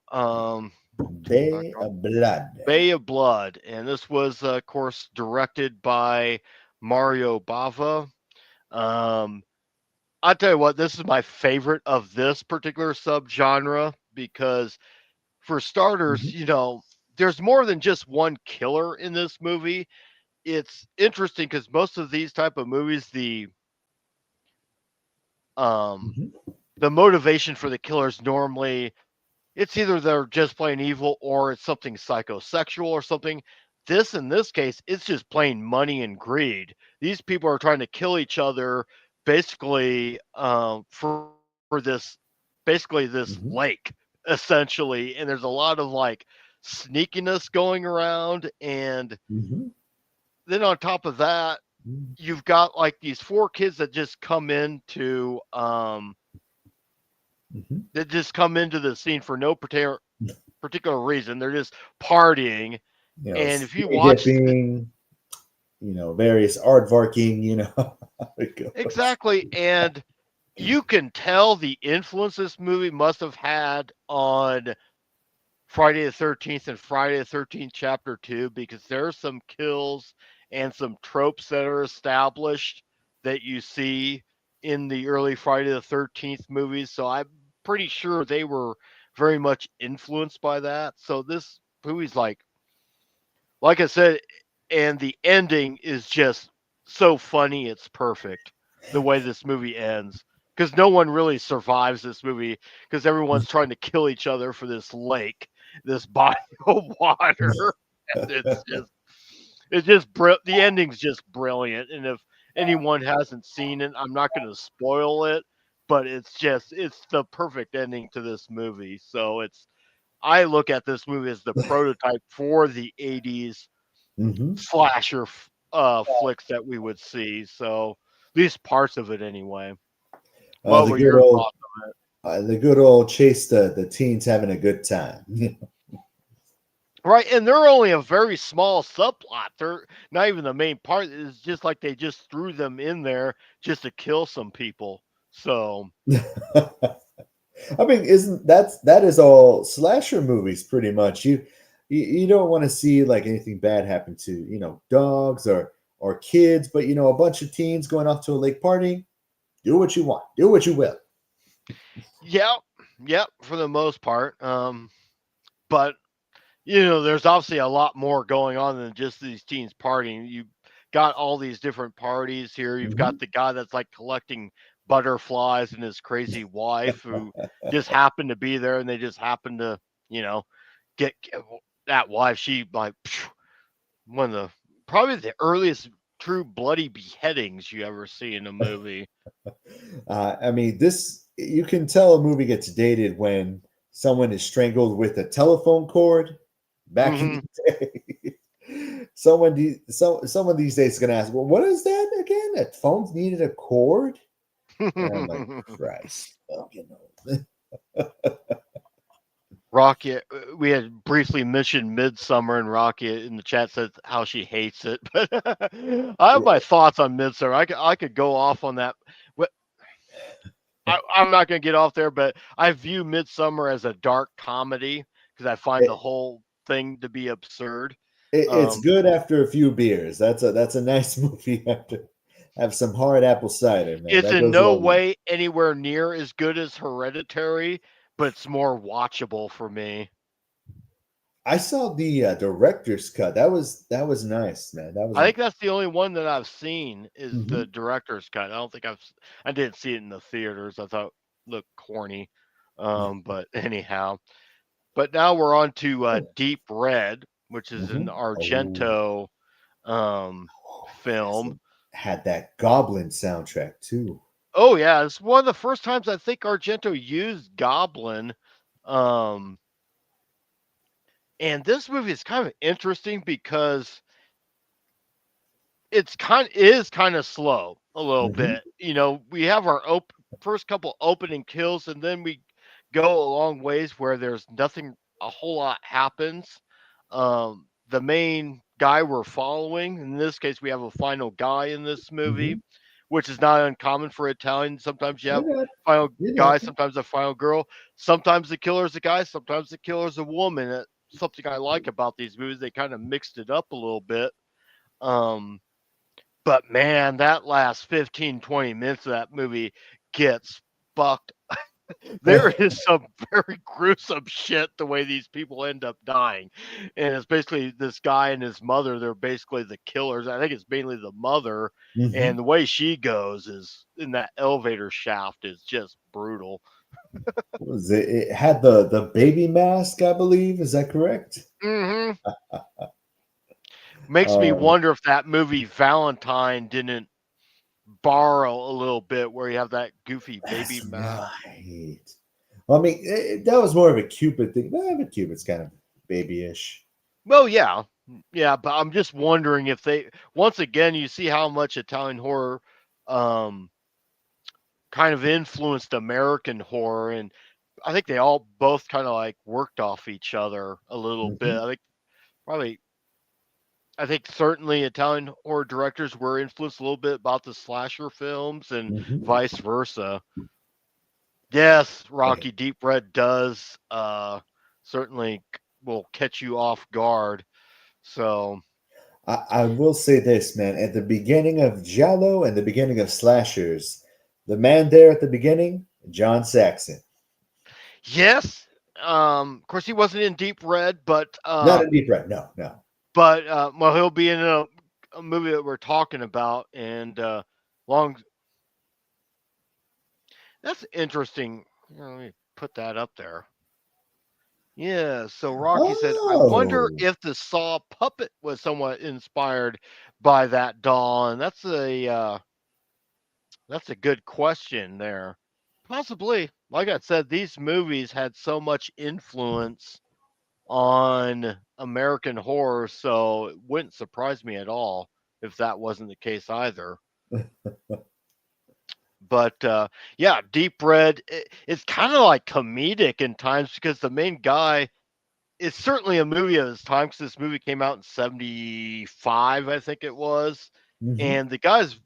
A: turn back
B: Bay
A: on
B: of Blood.
A: Bay of Blood, and this was of course directed by Mario Bava. Um, I'll tell you what, this is my favorite of this particular subgenre because for starters,
B: Mhm,
A: there's more than just one killer in this movie. It's interesting because most of these type of movies, um
B: mhm,
A: the motivation for the killers normally it's either they're just plain evil or it's something psychosexual or something. In this case, it's just plain money and greed. These people are trying to kill each other basically for this lake
B: mhm,
A: essentially, and there's a lot of like sneakiness going around, and
B: mhm,
A: then on top of that,
B: mhm,
A: you've got like these four kids
B: mhm.
A: that just come into the scene for no particular reason. They're just partying. And if you
B: Skinny
A: watch
B: dipping, various aardvarking, how it goes.
A: exactly, and you can tell the influence this movie must have had on Friday the 13th and Friday the 13th Chapter 2 because there are some kills and some tropes that are established that you see in the early Friday the 13th movies. So I'm pretty sure they were very much influenced by that. So this movie's like I said, and the ending is just so funny. It's perfect the way this movie ends because no one really survives this movie because everyone's trying to kill each other for this lake, this body of water. And the ending's just brilliant. And if anyone hasn't seen it, I'm not going to spoil it, but it's the perfect ending to this movie. So I look at this movie as the prototype for the 80s
B: Hmm.
A: slasher flicks that we would see. So at least parts of it anyway.
B: Uh,
A: What
B: the
A: were
B: good
A: your
B: old,
A: thoughts?
B: the good old chase the teens having a good time.
A: Right, and they're only a very small subplot. They're not even the main part. It's just like they just threw them in there just to kill some people. So,
B: I mean, isn't that is all slasher movies pretty much. You don't want to see like anything bad happen to dogs or kids, but a bunch of teens going off to a lake party. Do what you want. Do what you will.
A: yeah, yep, for the most part. But there's obviously a lot more going on than just these teens partying. You got all these different parties here. You've got
B: Hmm.
A: the guy that's like collecting butterflies and his crazy wife who just happened to be there, and they just happened to, you know, get that wife. She like one of the probably the earliest true bloody beheadings you ever see in a movie.
B: I mean, this you can tell a movie gets dated when someone is strangled with a telephone cord. Back in
A: Hmm.
B: the day, someone these days is gonna ask, "Well, what is that again? That phones needed a cord?" And I'm like, Christ, well,
A: Rocky, we had briefly mentioned Midsummer, and Rocky in the chat says how she hates it. But I have my thoughts on Midsummer. I could go off on that. Wh- I'm not going to get off there, but I view Midsummer as a dark comedy because I find the
B: it,
A: whole thing to be absurd.
B: it's
A: Um,
B: good after a few beers. That's a nice movie after have some hard apple cider, man.
A: it's
B: That
A: in
B: goes
A: no
B: well with it.
A: way anywhere near as good as Hereditary, but it's more watchable for me.
B: I saw the director's cut. That was nice, man. That was
A: I think that's the only one that I've seen is the
B: mhm.
A: director's cut. I didn't see it in the theaters. I thought it looked corny. But anyhow, but now we're on to Deep Red, which is an
B: Mhm. Oh,
A: Argento
B: yes,
A: film.
B: it had that Goblin soundtrack too.
A: Oh yeah, it's one of the first times I think Argento used Goblin. Um, and this movie is kind of interesting because it is kind of slow a little
B: Mhm.
A: bit. We have our first couple opening kills, and then we go a long ways where there's nothing, a whole lot happens. The main guy we're following, in this case, we have a final guy in this movie,
B: Mhm.
A: which is not uncommon for Italian. Sometimes you have
B: It hap
A: final
B: it
A: guy,
B: happened.
A: sometimes a final girl. Sometimes the killer's a guy, sometimes the killer's a woman. That's something I like about these movies. They kind of mixed it up a little bit. Um, but man, that last 15, 20 minutes of that movie gets fucked. There is some very gruesome shit the way these people end up dying. And it's basically this guy and his mother, they're basically the killers. I think it's mainly the mother.
B: Mhm.
A: And the way she goes is in that elevator shaft is just brutal.
B: What was it? It had the baby mask, I believe. Is that correct?
A: Hmm. Makes me
B: Um,
A: wonder if that movie Valentine didn't borrow a little bit where you have that goofy baby
B: that's
A: mask.
B: right. Well, I mean, that was more of a Cupid thing. Well, but Cupid's kind of babyish.
A: Well, yeah. Yeah, but I'm just wondering if they once again you see how much Italian horror um kind of influenced American horror, and I think they all both kind of like worked off each other a little bit.
B: Mhm.
A: Probably I think certainly Italian horror directors were influenced a little bit about the slasher films and
B: Mhm.
A: vice versa. Yes,
B: Right.
A: Rocky Deep Red does certainly will catch you off guard. So,
B: I will say this, man. At the beginning of Giallo and the beginning of slashers, the man there at the beginning, John Saxon.
A: yes. Of course, he wasn't in Deep Red,
B: Not a deep red. No, no.
A: well, he'll be in a movie that we're talking about, and long. That's interesting. Let me put that up there. Yeah. So Rocky said, "I wonder
B: Oh,
A: if the Saw puppet was somewhat inspired by that doll." And that's a good question there. Possibly. Like I said, these movies had so much influence on American horror, so it wouldn't surprise me at all if that wasn't the case either. But yeah, Deep Red, it's kind of like comedic in times because the main guy it's certainly a movie of its time because this movie came out in '75, I think it was,
B: Hmm.
A: and the guy's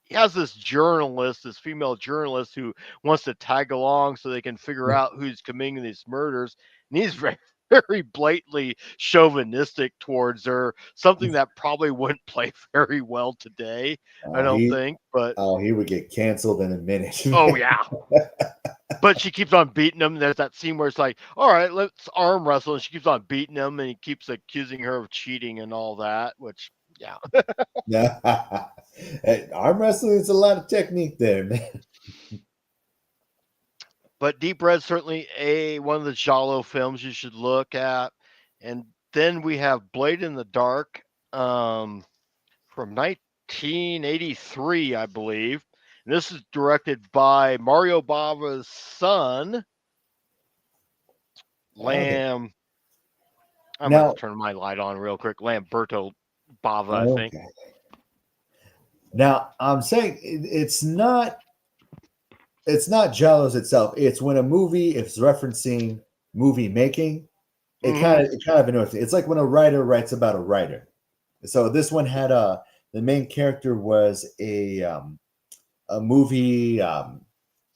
A: he has this journalist, this female journalist who wants to tag along so they can figure out who's committing these murders. And he's very, very blatantly chauvinistic towards her, something that probably wouldn't play very well today, I
B: Oh,
A: don't
B: he
A: think. But
B: he would get canceled in a minute.
A: oh, yeah. But she keeps on beating him. There's that scene where it's like, all right, let's arm wrestle. And she keeps on beating him and he keeps accusing her of cheating and all that, which, yeah.
B: Hey, arm wrestling is a lot of technique there, man.
A: But Deep Red certainly a one of the Giallo films you should look at. And then we have Blade in the Dark from 1983, I believe. And this is directed by Mario Bava's son,
B: Okay.
A: Lam. I'm going to
B: Now,
A: turn my light on real quick. Lamberto Bava, I think.
B: okay. Now, I'm saying it's not Jellos itself. It's when a movie is referencing movie making,
A: Hmm.
B: it kind of annoys me. It's like when a writer writes about a writer. So this one had the main character was a movie.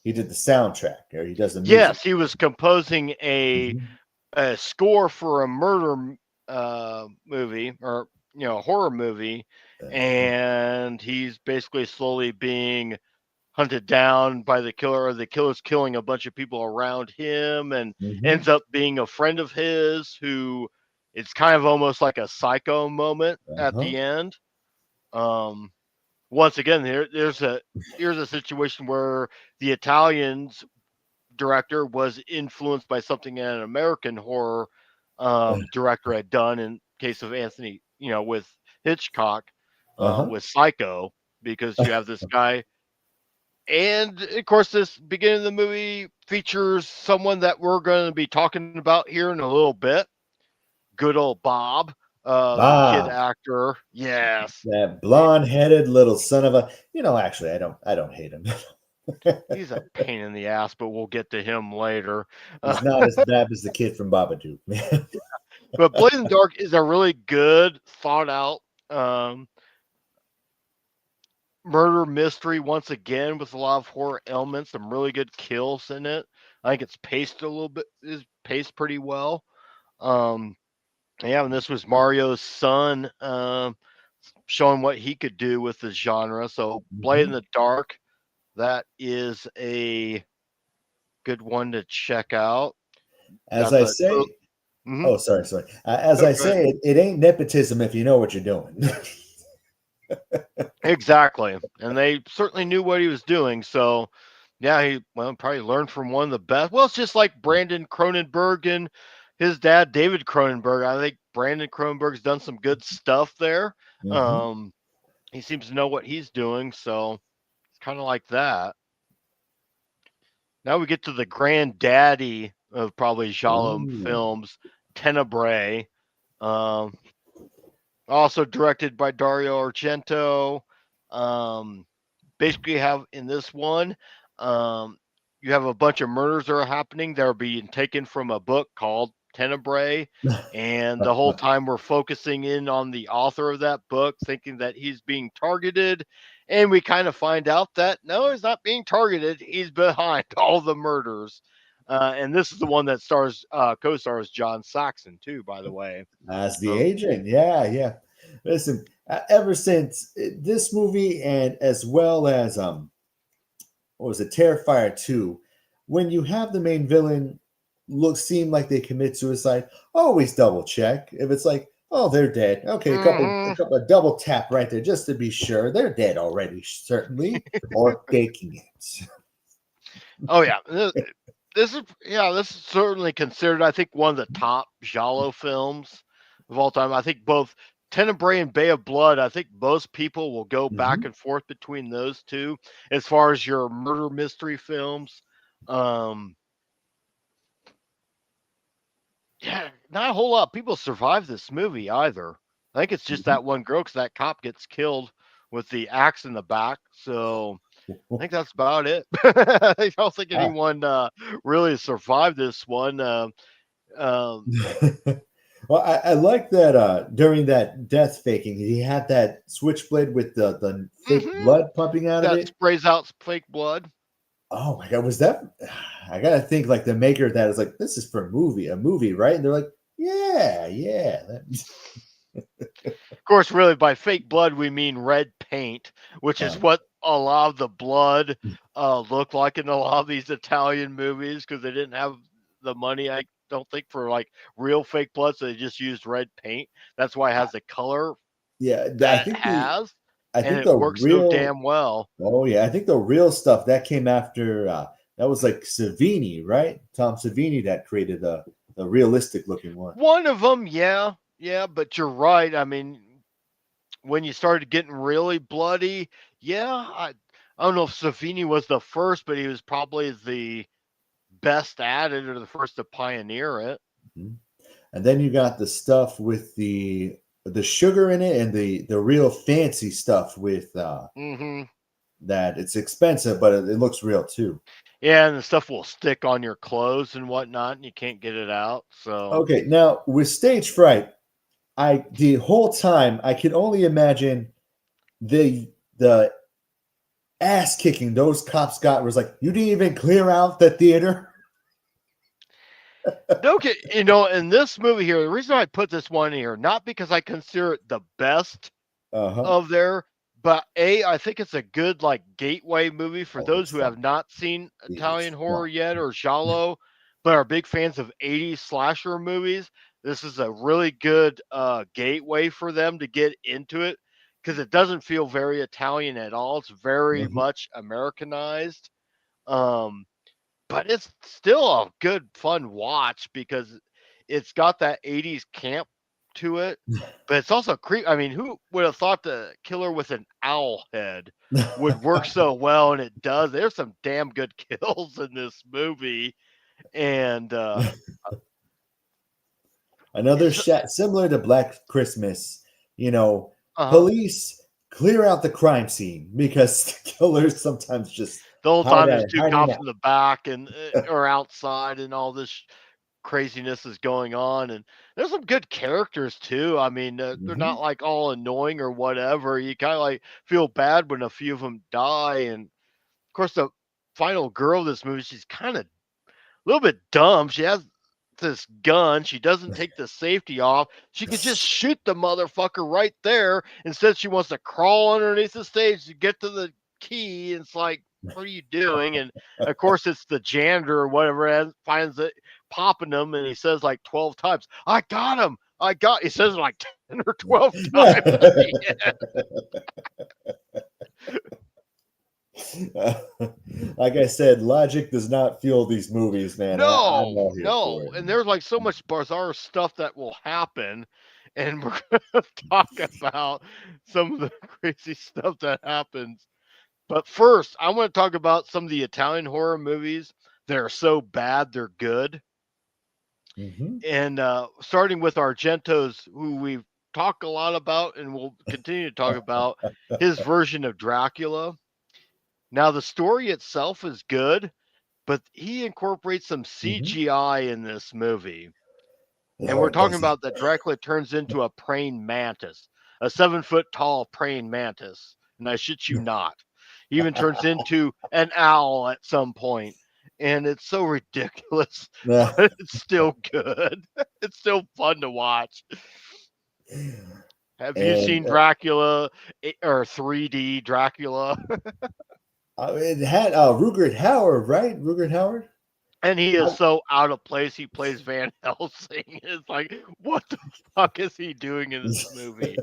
B: He did the soundtrack, or he does the music.
A: Yes, he was composing
B: Mhm.
A: a score for a murder movie or horror movie,
B: Uh,
A: and he's basically slowly being hunted down by the killer, or the killer's killing a bunch of people around him, and ends
B: mhm.
A: up being a friend of his who it's kind of almost like a psycho moment at
B: Uh-huh.
A: the end. Um, Once again, here's a situation where the Italians director was influenced by something an American horror director had done in case of Anthony, with Hitchcock,
B: Uh-huh.
A: with Psycho, because you have this guy. And of course, this beginning of the movie features someone that we're going to be talking about here in a little bit. Good old Bob, the kid
B: Bob,
A: actor. Yes,
B: that
A: he,
B: blonde-headed little son of a. Actually, I don't hate him.
A: he's a pain in the ass, but we'll get to him later. Uh,
B: He's not as bad as the kid from Babadook, man.
A: but Blade in the Dark is a really good, thought out um, murder mystery once again with a lot of horror elements, some really good kills in it. I think it's paced a little bit is paced pretty well. Um, yeah, and this was Mario's son showing what he could do with the genre. So Blade in
B: Mhm.
A: the Dark, that is a good one to check out.
B: As
A: That's
B: I
A: a
B: say,
A: mm-hmm.
B: oh, sorry, sorry. As
A: Oh,
B: I
A: go ahead.
B: say, it ain't nepotism if you know what you're doing.
A: Exactly. And they certainly knew what he was doing. So yeah, he probably learned from one of the best. Well, it's just like Brandon Cronenberg and his dad, David Cronenberg. I think Brandon Cronenberg's done some good stuff there.
B: Hmm.
A: Um, he seems to know what he's doing, so it's kind of like that. Now we get to the granddaddy of probably Giallo
B: Ooh.
A: films, Tenebrae. Um, Also directed by Dario Argento. Um, Basically, have in this one, um, you have a bunch of murders that are happening that are being taken from a book called Tenebrae, and the whole time we're focusing in on the author of that book, thinking that he's being targeted, and we kind of find out that no, he's not being targeted. He's behind all the murders. And this is the one that stars co-stars John Saxon too, by the way.
B: As the
A: Um,
B: agent, yeah, yeah. Listen, ever since this movie, and as well as what was it, Terrifier 2, when you have the main villain seem like they commit suicide, always double check. If it's like, oh, they're dead. Okay,
A: mhm.
B: a double tap right there just to be sure they're dead already, certainly, or faking it.
A: Oh yeah, this is certainly considered. I think one of the top Giallo films of all time. I think both Tenebrae and Bay of Blood. I think most people will go back
B: Mhm.
A: and forth between those two as far as your murder mystery films. Um, yeah, not a whole lot of people survive this movie either. I think it's just
B: Mhm.
A: that one girl because that cop gets killed with the axe in the back. So I think that's about it. I don't think
B: Ah,
A: anyone really survived this one. Um,
B: Well, I like that during that death faking, he had that switchblade with the fake
A: hmm
B: blood pumping out of
A: that
B: it.
A: sprays out fake blood.
B: Oh my god, was that? I gotta think like the maker of that is like, this is for a movie, right? And they're like, yeah, yeah.
A: Of course, really, by fake blood, we mean red paint, which is
B: Uh,
A: what a lot of the blood looked like in a lot of these Italian movies because they didn't have the money, I don't think, for like real fake blood, so they just used red paint. That's why it has the color
B: yeah,
A: that it has,
B: I
A: and
B: think
A: it
B: the
A: works so
B: real
A: damn well.
B: oh yeah, I think the real stuff that came after that was like Savini, right? Tom Savini that created the realistic looking one.
A: One of them, yeah, yeah, but you're right. I mean, when you started getting really bloody, yeah, I don't know if Savini was the first, but he was probably the best at it or the first to pioneer it.
B: Mhm. And then you got the stuff with the sugar in it and the real fancy stuff with
A: Hmm
B: that it's expensive, but it looks real too.
A: Yeah, and the stuff will stick on your clothes and whatnot, and you can't get it out. So,
B: Okay, now with stage fright, I the whole time I could only imagine the ass kicking those cops got was like, you didn't even clear out the theater.
A: okay, in this movie here, the reason I put this one here, not because I consider it the best
B: Uh-huh.
A: of there, but I think it's a good like gateway movie for
B: Oh,
A: those
B: it's
A: who
B: fun.
A: have not seen
B: It's
A: Italian horror
B: fun.
A: yet or Giallo, but are big fans of 80s slasher movies. This is a really good gateway for them to get into it because it doesn't feel very Italian at all. It's very
B: Mhm.
A: much Americanized. Um, but it's still a good fun watch because it's got that 80s camp to it, but it's also I mean, who would have thought the killer with an owl head would work so well, and it does. There's some damn good kills in this movie, and
B: Another
A: it's
B: shot similar to Black Christmas, you know,
A: uh-huh.
B: police clear out the crime scene because the killers sometimes just
A: The whole time there's two
B: hiding
A: cops
B: out.
A: in the back and or outside, and all this craziness is going on, and there's some good characters too. I mean, they're
B: Mhm.
A: not like all annoying or whatever. You kind of like feel bad when a few of them die, and of course the final girl of this movie, she's kind of a little bit dumb. She has this gun. She doesn't take the safety off. She could just shoot the motherfucker right there. Instead, she wants to crawl underneath the stage to get to the key. And it's like, what are you doing? And of course, it's the janitor or whatever finds it popping them, and he says like 12 times, "I got him. I got." He says it like 10 or 12 times at the end.
B: Like I said, logic does not fuel these movies, man. I'm
A: No,
B: all here for
A: no.
B: it.
A: And there's like so much bizarre stuff that will happen. And we're going to talk about some of the crazy stuff that happens. But first, I want to talk about some of the Italian horror movies that are so bad they're good.
B: Mhm.
A: And starting with Argento's, who we've talked a lot about and will continue to talk about, his version of Dracula. Now, the story itself is good, but he incorporates some
B: Mhm.
A: CGI in this movie. And
B: Oh,
A: we're
B: it
A: talking
B: does
A: about that Dracula turns into a praying mantis, a 7 foot tall praying mantis. And I shit you not. He even turns into an owl at some point. And it's so ridiculous,
B: that.
A: but it's still good. It's still fun to watch. Have you
B: And
A: seen Dracula or 3D Dracula?
B: it had Rupert Howard, right? Rupert Howard.
A: And he is
B: I,
A: so out of place. He plays Van Helsing. It's like, what the fuck is he doing in this movie?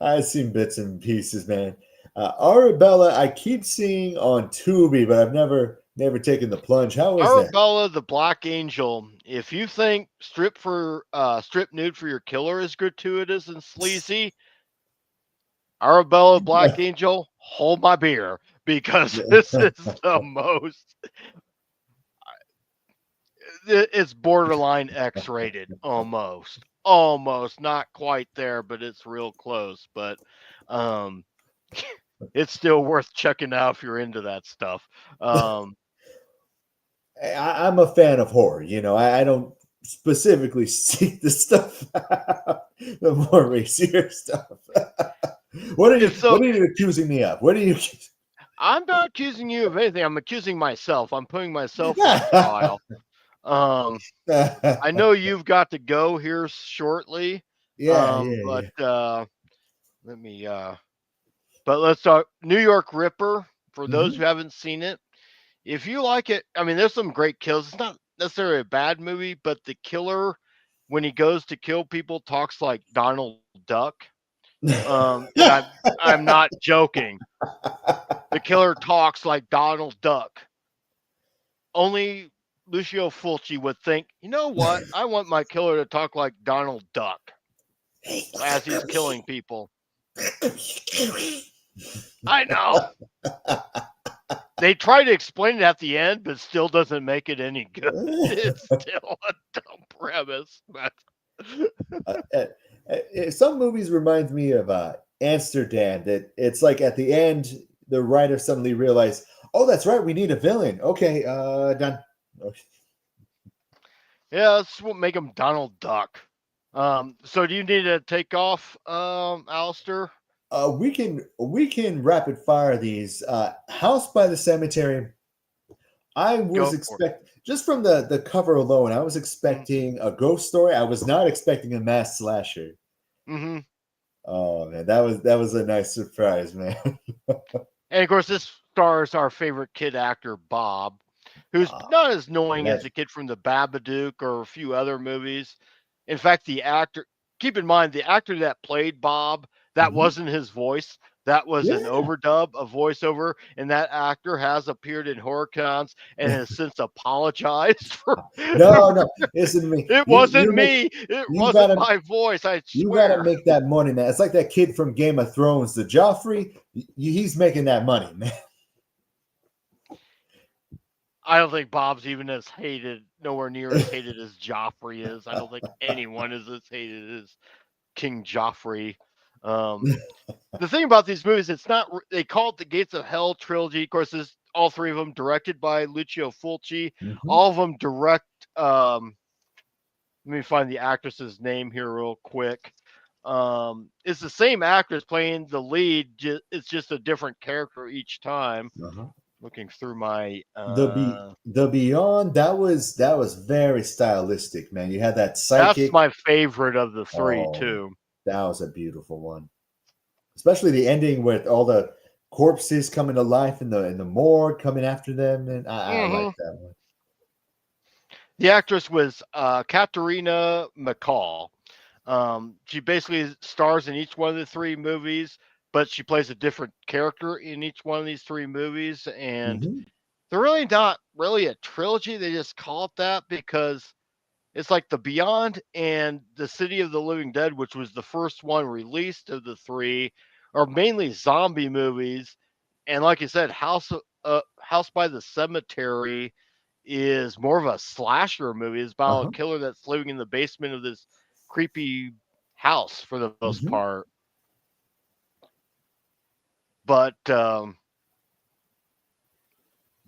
B: I've seen bits and pieces, man. Arabella, I keep seeing on Tubi, but I've never taken the plunge. How is that?
A: Arabella the Black Angel. If you think strip nude for your killer is gratuitous and sleazy, Arabella Black Angel, hold my beer because this is the most. It's borderline X-rated, almost, not quite there, but it's real close. But um, it's still worth checking out if you're into that stuff. Um,
B: I'm a fan of horror. I don't specifically seek the stuff out, the more racier stuff. What are
A: If
B: you?
A: so,
B: What are you accusing me of? What are you?
A: I'm not accusing you of anything. I'm accusing myself. I'm putting myself on trial. Um, I know you've got to go here shortly.
B: Yeah, yeah,
A: But
B: yeah.
A: let me. But let's talk New York Ripper. For those
B: Hmm.
A: who haven't seen it, if you like it, I mean, there's some great kills. It's not necessarily a bad movie, but the killer, when he goes to kill people, talks like Donald Duck. And I'm not joking. The killer talks like Donald Duck. Only Lucio Fulci would think, you know what? I want my killer to talk like Donald Duck as he's killing people. I know. They try to explain it at the end, but still doesn't make it any good. It's still a dumb premise. But
B: Uh, uh, some movies remind me of Amsterdam. That it's like at the end, the writer suddenly realized, "Oh, that's right, we need a villain." Okay, done. Okay.
A: yeah, let's make him Donald Duck. So do you need to take off, Alistair?
B: We can rapid fire these. House by the Cemetery. I was
A: Go for it.
B: expect just from the cover alone, I was expecting a ghost story. I was not expecting a mass slasher.
A: Mm-hmm.
B: Oh man, that was a nice surprise, man.
A: And of course, this stars our favorite kid actor, Bob, who's
B: Ah,
A: not as annoying as the
B: legend.
A: kid from the Babadook or a few other movies. In fact, the actor, keep in mind, the actor that played Bob, that
B: Mhm.
A: wasn't his voice. That was an
B: Yeah.
A: overdub, a voiceover, and that actor has appeared in horror cons and has since apologized for.
B: No, no. Listen to me.
A: It
B: You
A: wasn't
B: you make
A: me. It
B: you
A: wasn't
B: gotta
A: my voice. I
B: you gotta
A: swear.
B: make that money, man. It's like that kid from Game of Thrones, the Joffrey. He's making that money, man.
A: I don't think Bob's even as hated, nowhere near as hated as Joffrey is. I don't think anyone is as hated as King Joffrey. Um, the thing about these movies, it's not. They call it the Gates of Hell trilogy. Of course, this all three of them directed by Lucio Fulci.
B: Mhm.
A: All of them direct. Let me find the actress's name here real quick. It's the same actress playing the lead. It's just a different character each time.
B: Uh-huh.
A: Looking through my
B: The Beyond, that was very stylistic, man. You had that
A: that's
B: psychic.
A: my favorite of the three
B: Oh man,
A: too.
B: that was a beautiful one. Especially the ending with all the corpses coming to life in the morgue coming after them, and I like
A: Hmm.
B: that one.
A: The actress was Katerina McCall. She basically stars in each one of the three movies, but she plays a different character in each one of these three movies. And
B: Hmm.
A: they're really not really a trilogy. They just call it that because it's like The Beyond and The City of the Living Dead, which was the first one released of the three, are mainly zombie movies. And like you said, House by the Cemetery is more of a slasher movie. It's about a
B: Uh-huh.
A: killer that's living in the basement of this creepy house for the most
B: Hmm.
A: part. But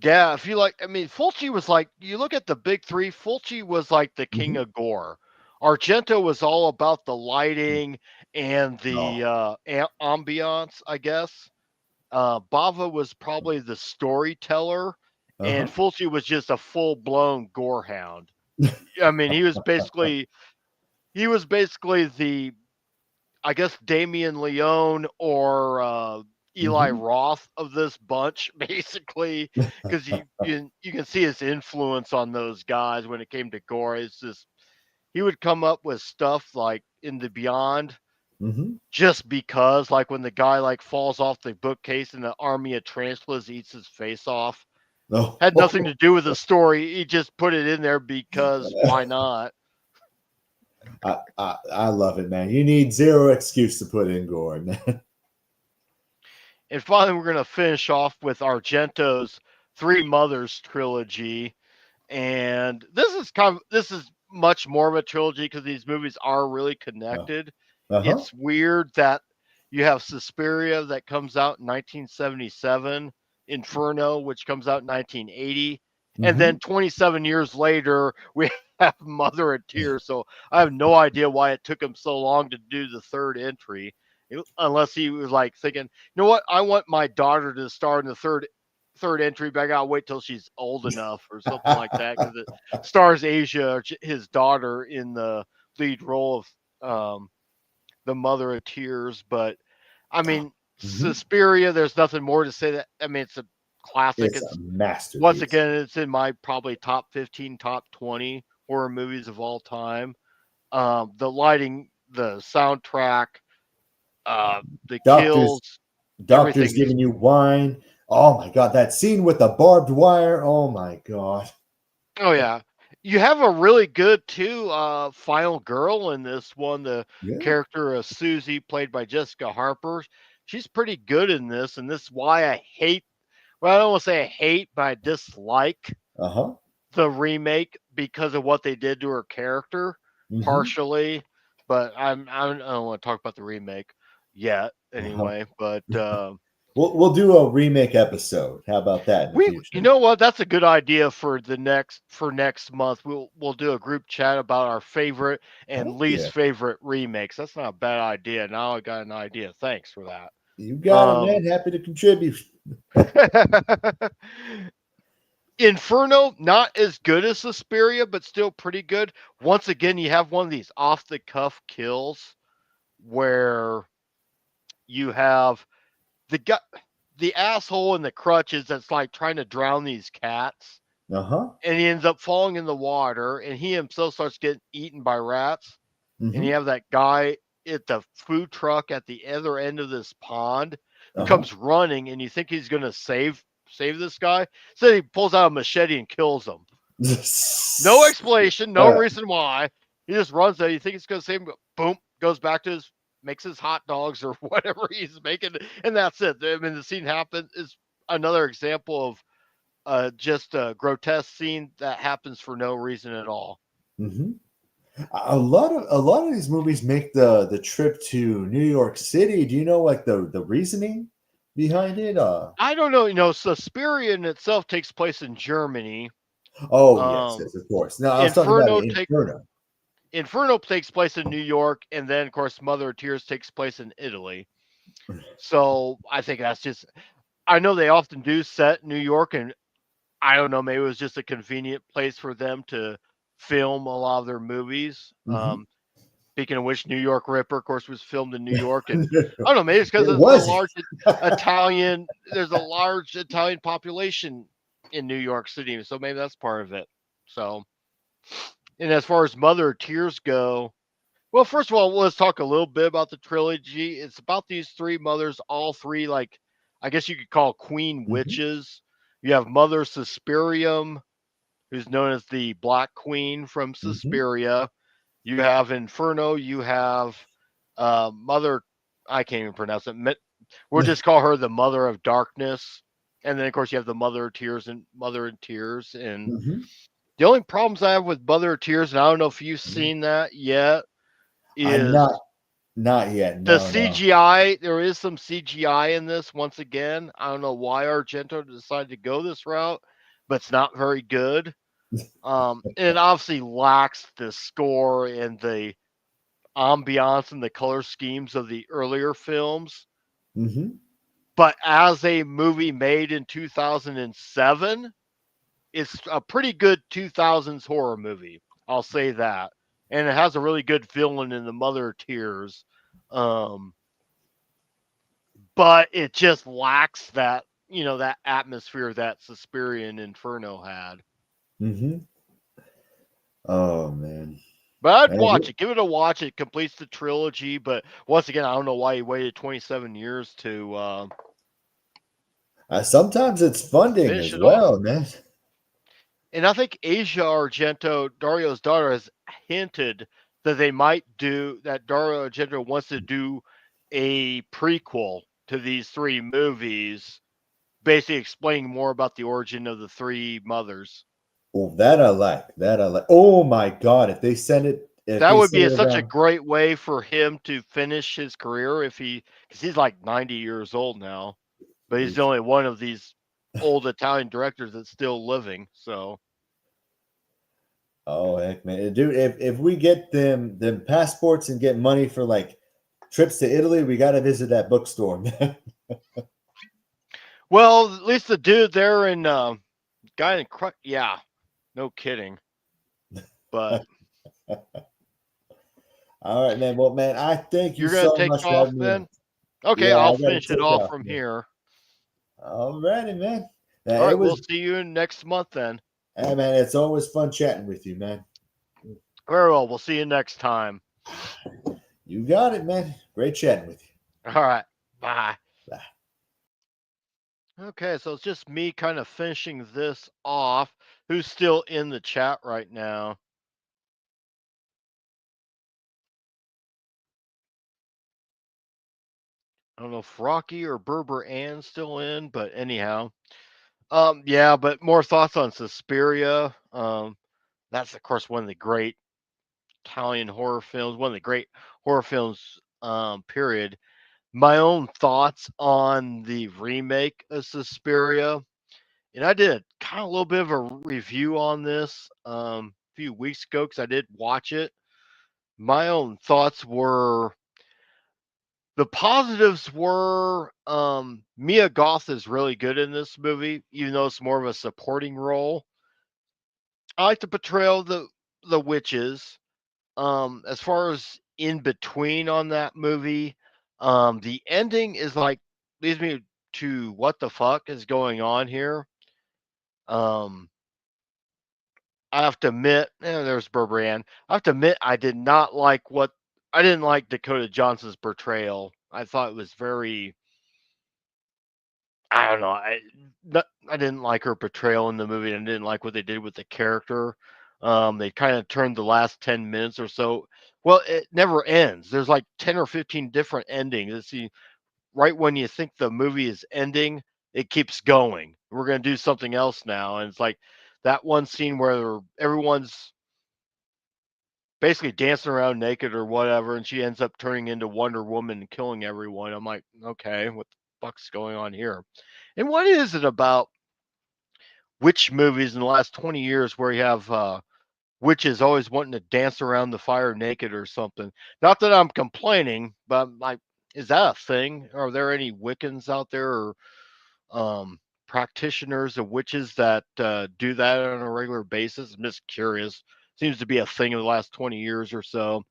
A: yeah, if you like, I mean, Fulci was like, you look at the big three, Fulci was like the king
B: Hmm.
A: of gore. Argento was all about the lighting and the
B: Oh.
A: ambiance, I guess. Bava was probably the storyteller, and
B: Uh-huh.
A: Fulci was just a full blown gore hound. I mean, he was basically the, I guess, Damian Leone or Eli
B: Hmm.
A: Roth of this bunch, basically, because you can see his influence on those guys when it came to gore. It's just he would come up with stuff like in the Beyond
B: Hmm.
A: just because, like when the guy like falls off the bookcase and the army of tarantulas eats his face off. Had nothing
B: Oh.
A: to do with the story. He just put it in there because why not?
B: I love it, man. You need zero excuse to put in gore, man.
A: And finally, we're going to finish off with Argento's Three Mothers trilogy. And this is much more of a trilogy because these movies are really
B: Uh
A: connected.
B: huh.
A: It's weird that you have Suspiria that comes out in 1977, Inferno which comes out in 1980, And
B: Mm-hmm.
A: then 27 years later, we have Mother of Tears. So I have no idea why it took him so long to do the third entry, unless he was like thinking, you know what, I want my daughter to star in the third entry, but I gotta wait till she's old enough or something like that because it stars Asia, his daughter, in the lead role of the Mother of Tears. But I mean,
B: Hmm.
A: Suspiria, there's nothing more to say. That I mean, it's a classic.
B: It's a
A: It's once
B: masterpiece.
A: again, it's in my probably top 15, top 20 horror movies of all time. The lighting, the soundtrack, uh, the
B: Doctors,
A: kills,
B: doctors
A: everything is.
B: giving you wine. Oh my god, that scene with the barbed wire. Oh my god.
A: Oh yeah, you have a really good too. Final girl in this one, the
B: Yeah.
A: character of Susie, played by Jessica Harper. She's pretty good in this, and this is why I hate. Well, I don't want to say I hate, but I dislike
B: Uh huh.
A: the remake because of what they did to her character,
B: Mm-hmm.
A: partially. But I don't want to talk about the remake yet,
B: Uh-huh.
A: anyway. But
B: We'll do a remake episode. How about that in the
A: you
B: future?
A: know what? That's a good idea for the next month. We'll do a group chat about our favorite and
B: Heck
A: least
B: yeah.
A: favorite remakes. That's not a bad idea. Now I got an idea. Thanks for that.
B: You got it, man. Happy to contribute.
A: Inferno, not as good as Suspiria, but still pretty good. Once again, you have one of these off the cuff kills where you have the guy, the asshole in the crutches that's like trying to drown these cats,
B: Uh huh.
A: and he ends up falling in the water, and he himself starts getting eaten by rats. And you
B: Mm-hmm.
A: have that guy at the food truck at the other end of this pond who
B: Uh huh.
A: comes running, and you think he's gonna save this guy. So he pulls out a machete and kills him. No explanation, no
B: uh,
A: reason why. He just runs there. You think he's gonna save him? Boom, goes back to his makes his hot dogs or whatever he's making, and that's it. I mean, the scene happens is another example of just a grotesque scene that happens for no reason at all.
B: mhm. A lot of these movies make the trip to New York City. Do you know like the reasoning behind it?
A: I don't know. You know, Suspiria in itself takes place in Germany.
B: Oh yes,
A: Um,
B: yes, of course. No, I was talking about
A: Inferno
B: the
A: take
B: Inferno.
A: Inferno takes place in New York, and then of course Mother of Tears takes place in Italy. So I think that's just. I know they often do set New York, and I don't know. Maybe it was just a convenient place for them to film a lot of their movies.
B: Hmm.
A: Speaking of which, New York Ripper, of course, was filmed in New York, and I don't know. Maybe it's because
B: It
A: it's a
B: was.
A: large Italian. There's a large Italian population in New York City, so maybe that's part of it. So, and as far as Mother of Tears go, well, first of all, let's talk a little bit about the trilogy. It's about these three mothers, all three, like, I guess you could call queen
B: Hmm.
A: witches. You have Mother Suspirium, who's known as the Black Queen from
B: Hmm.
A: Suspiria. You have Inferno. You have Mother. I can't even pronounce it. We'll just call her the Mother of Darkness. And then, of course, you have the Mother of Tears and Mother of Tears. And
B: Hmm.
A: the only problems I have with Mother of Tears, and I don't know if you've seen that yet,
B: I'm
A: is
B: not yet.
A: the
B: No, no.
A: CGI. There is some CGI in this. Once again, I don't know why Argento decided to go this route, but it's not very good. And it obviously lacks the score and the ambiance and the color schemes of the earlier films.
B: Hmm.
A: But as a movie made in 2007, it's a pretty good 2000s horror movie. I'll say that. And it has a really good villain in the Mother of Tears. Um, but it just lacks that, that atmosphere that Suspiria and Inferno had.
B: Hmm. Oh man.
A: But I'd
B: And
A: watch it. Give it a watch. It completes the trilogy. But once again, I don't know why he waited 27 years to
B: sometimes it's funding
A: finish
B: as
A: it off.
B: well, man.
A: And I think Asia Argento, Dario's daughter, has hinted that they might do that. Dario Argento wants to do a prequel to these three movies, basically explaining more about the origin of the three mothers.
B: Oh, that I like. That I like. Oh my god, if
A: That
B: they
A: would
B: send
A: be
B: it
A: such a
B: around,
A: great way for him to finish his career if because he's like 90 years old now, but he's the
B: oof.
A: only one of these. old Italian directors that's still living. So,
B: Oh heck, man, dude! If we get them passports and get money for like trips to Italy, we got to visit that bookstore, man.
A: well, at least the dude there and guy in yeah, no kidding. But
B: All right, man. Well, man, I thank you
A: you're gonna
B: so
A: take
B: much for
A: off
B: having me on.
A: then? Okay,
B: Yeah,
A: I'll
B: I got to
A: finish it
B: take
A: off
B: off,
A: from
B: man.
A: here.
B: All righty, man. Now,
A: All
B: it
A: right, we'll
B: was,
A: see you next month then.
B: hey, man, it's always fun chatting with you, man.
A: Very well. We'll see you next time.
B: You got it, man. Great chatting with you.
A: All right. Bye.
B: Bye.
A: Okay, so it's just me kind of finishing this off. Who's still in the chat right now? I don't know if Rocky or Berber Ann's still in, but anyhow. Yeah, but more thoughts on Suspiria. That's of course one of the great Italian horror films, one of the great horror films, period. My own thoughts on the remake of Suspiria. And I did kind of a little bit of a review on this a few weeks ago because I did watch it. My own thoughts were the positives were Mia Goth is really good in this movie, even though it's more of a supporting role. I like the portrayal of the witches. As far as in between on that movie, the ending is like leads me to what the fuck is going on here. Um, I have to admit, there's Burbrand. I have to admit, I didn't like Dakota Johnson's portrayal. I thought it was very, I don't know, I didn't like her portrayal in the movie, and didn't like what they did with the character. They kind of turned the last 10 minutes or so. Well, it never ends. There's like 10 or 15 different endings. See, right when you think the movie is ending, it keeps going. We're gonna do something else now, and it's like that one scene where everyone's basically dancing around naked or whatever, and she ends up turning into Wonder Woman and killing everyone. I'm like, okay, what the fuck's going on here? And what is it about witch movies in the last 20 years where you have witches always wanting to dance around the fire naked or something? Not that I'm complaining, but I'm like, is that a thing? Are there any Wiccans out there or um, practitioners of witches that do that on a regular basis? I'm just curious. Seems to be a thing in the last 20 years or so.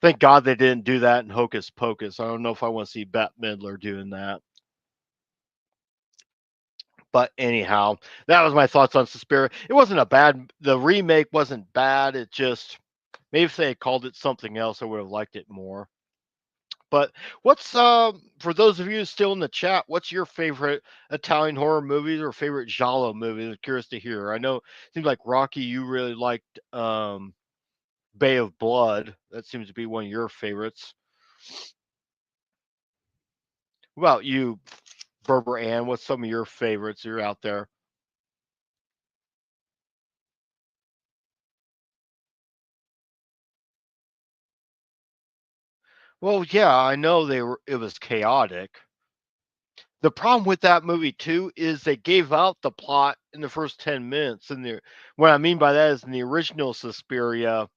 A: Thank God they didn't do that in Hocus Pocus. I don't know if I want to see Bette Midler doing that. But anyhow, that was my thoughts on Suspiria. It wasn't a bad. The remake wasn't bad. It just maybe if they had called it something else, I would have liked it more. But what's for those of you still in the chat? What's your favorite Italian horror movies or favorite Giallo movies? I'm curious to hear. I know it seems like Rocky, you really liked Bay of Blood. That seems to be one of your favorites. What about you, Berber Ann? What's some of your favorites you're out there? Well, yeah, I know it was chaotic. The problem with that movie too is they gave out the plot in the first 10 minutes and what I mean by that is in the original Suspiria,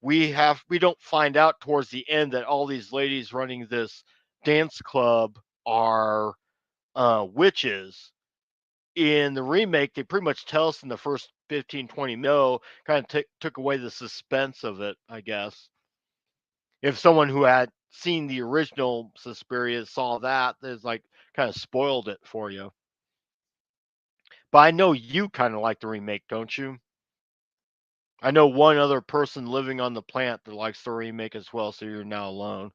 A: we don't find out towards the end that all these ladies running this dance club are witches. In the remake, they pretty much tell us in the first 15-20 minutes. No, kind of took away the suspense of it, I guess. If someone who had seen the original Suspiria saw that, there's like kind of spoiled it for you. But I know you kind of like the remake, don't you? I know one other person living on the planet that likes the remake as well, so you're now alone.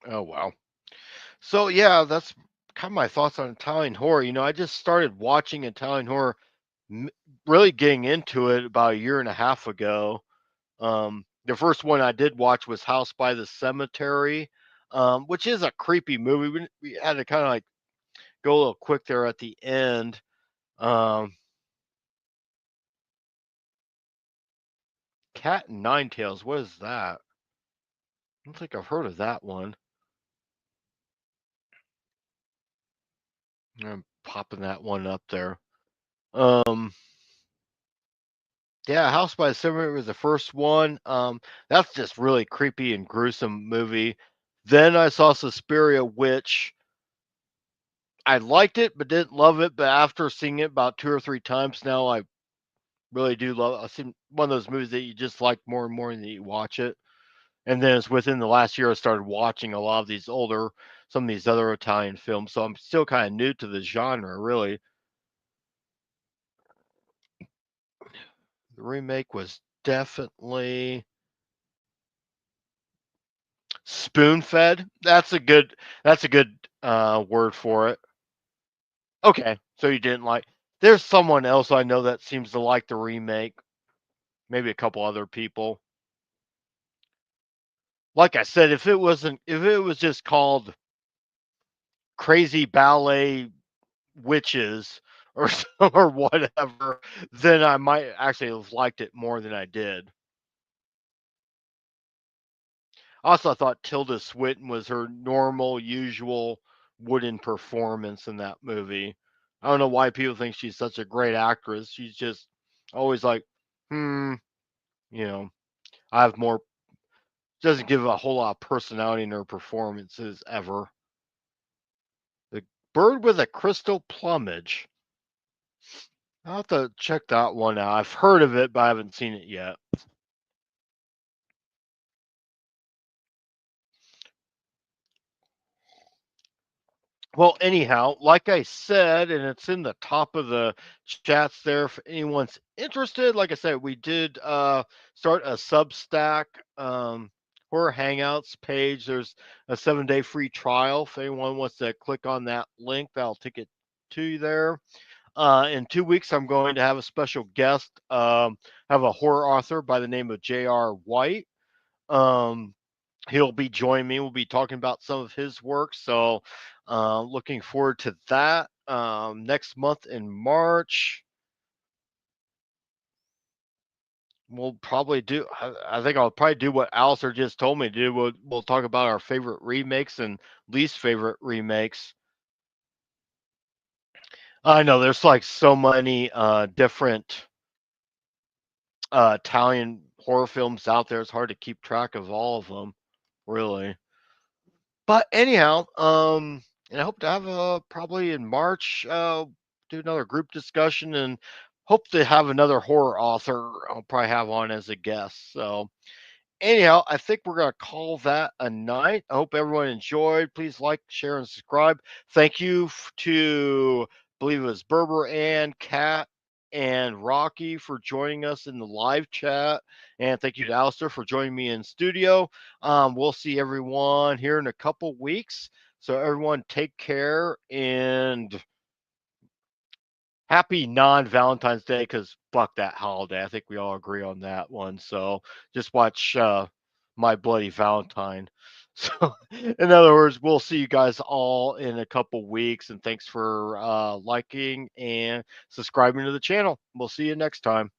A: Oh wow. So yeah, that's kind of my thoughts on Italian horror. I just started watching Italian horror, m- really getting into it about a year and a half ago. The first one I did watch was House by the Cemetery, which is a creepy movie. We had to kind of like go a little quick there at the end. Um, Cat and Nine Tails. What is that? I don't think I've heard of that one. I'm popping that one up there. Um, yeah, House by the Cemetery was the first one. That's just really creepy and gruesome movie. Then I saw Suspiria, which I liked it but didn't love it. But after seeing it about two or three times now, I really do love it. I've seen one of those movies that you just like more and more and you watch it. And then it's within the last year I started watching a lot of these older, some of these other Italian films. So I'm still kind of new to the genre, really. The remake was definitely spoon fed. That's a good word for it. Okay, so you didn't like. There's someone else I know that seems to like the remake. Maybe a couple other people. Like I said, if it was just called Crazy Ballet Witches or or whatever, then I might actually have liked it more than I did. Also, I thought Tilda Swinton was her normal, usual wooden performance in that movie. I don't know why people think she's such a great actress. She's just always like, hmm, you know, I have more. Doesn't give a whole lot of personality in her performances ever. The Bird with a Crystal Plumage. I'll have to check that one out. I've heard of it, but I haven't seen it yet. Well, anyhow, like I said, and it's in the top of the chats there if anyone's interested. Like I said, we did start a Substack horror hangouts page. There's a 7-day free trial. If anyone wants to click on that link, that'll take it to you there. In 2 weeks, I'm going to have a special guest. Have a horror author by the name of J.R. White. Um, he'll be joining me. We'll be talking about some of his work. So, looking forward to that. Next month in March, we'll probably do. I think I'll probably do what Alistair just told me to do. We'll talk about our favorite remakes and least favorite remakes. I know there's like so many different Italian horror films out there. It's hard to keep track of all of them, really. But anyhow, and I hope to have probably in March do another group discussion and hope to have another horror author I'll probably have on as a guest. So anyhow, I think we're gonna call that a night. I hope everyone enjoyed. Please like, share, and subscribe. Thank you to I believe it was Berber and Kat and Rocky for joining us in the live chat. And thank you to Alistair for joining me in studio. We'll see everyone here in a couple weeks. So everyone take care and happy non-Valentine's Day because fuck that holiday. I think we all agree on that one. So just watch My Bloody Valentine. So, in other words, we'll see you guys all in a couple weeks. And thanks for liking and subscribing to the channel. We'll see you next time.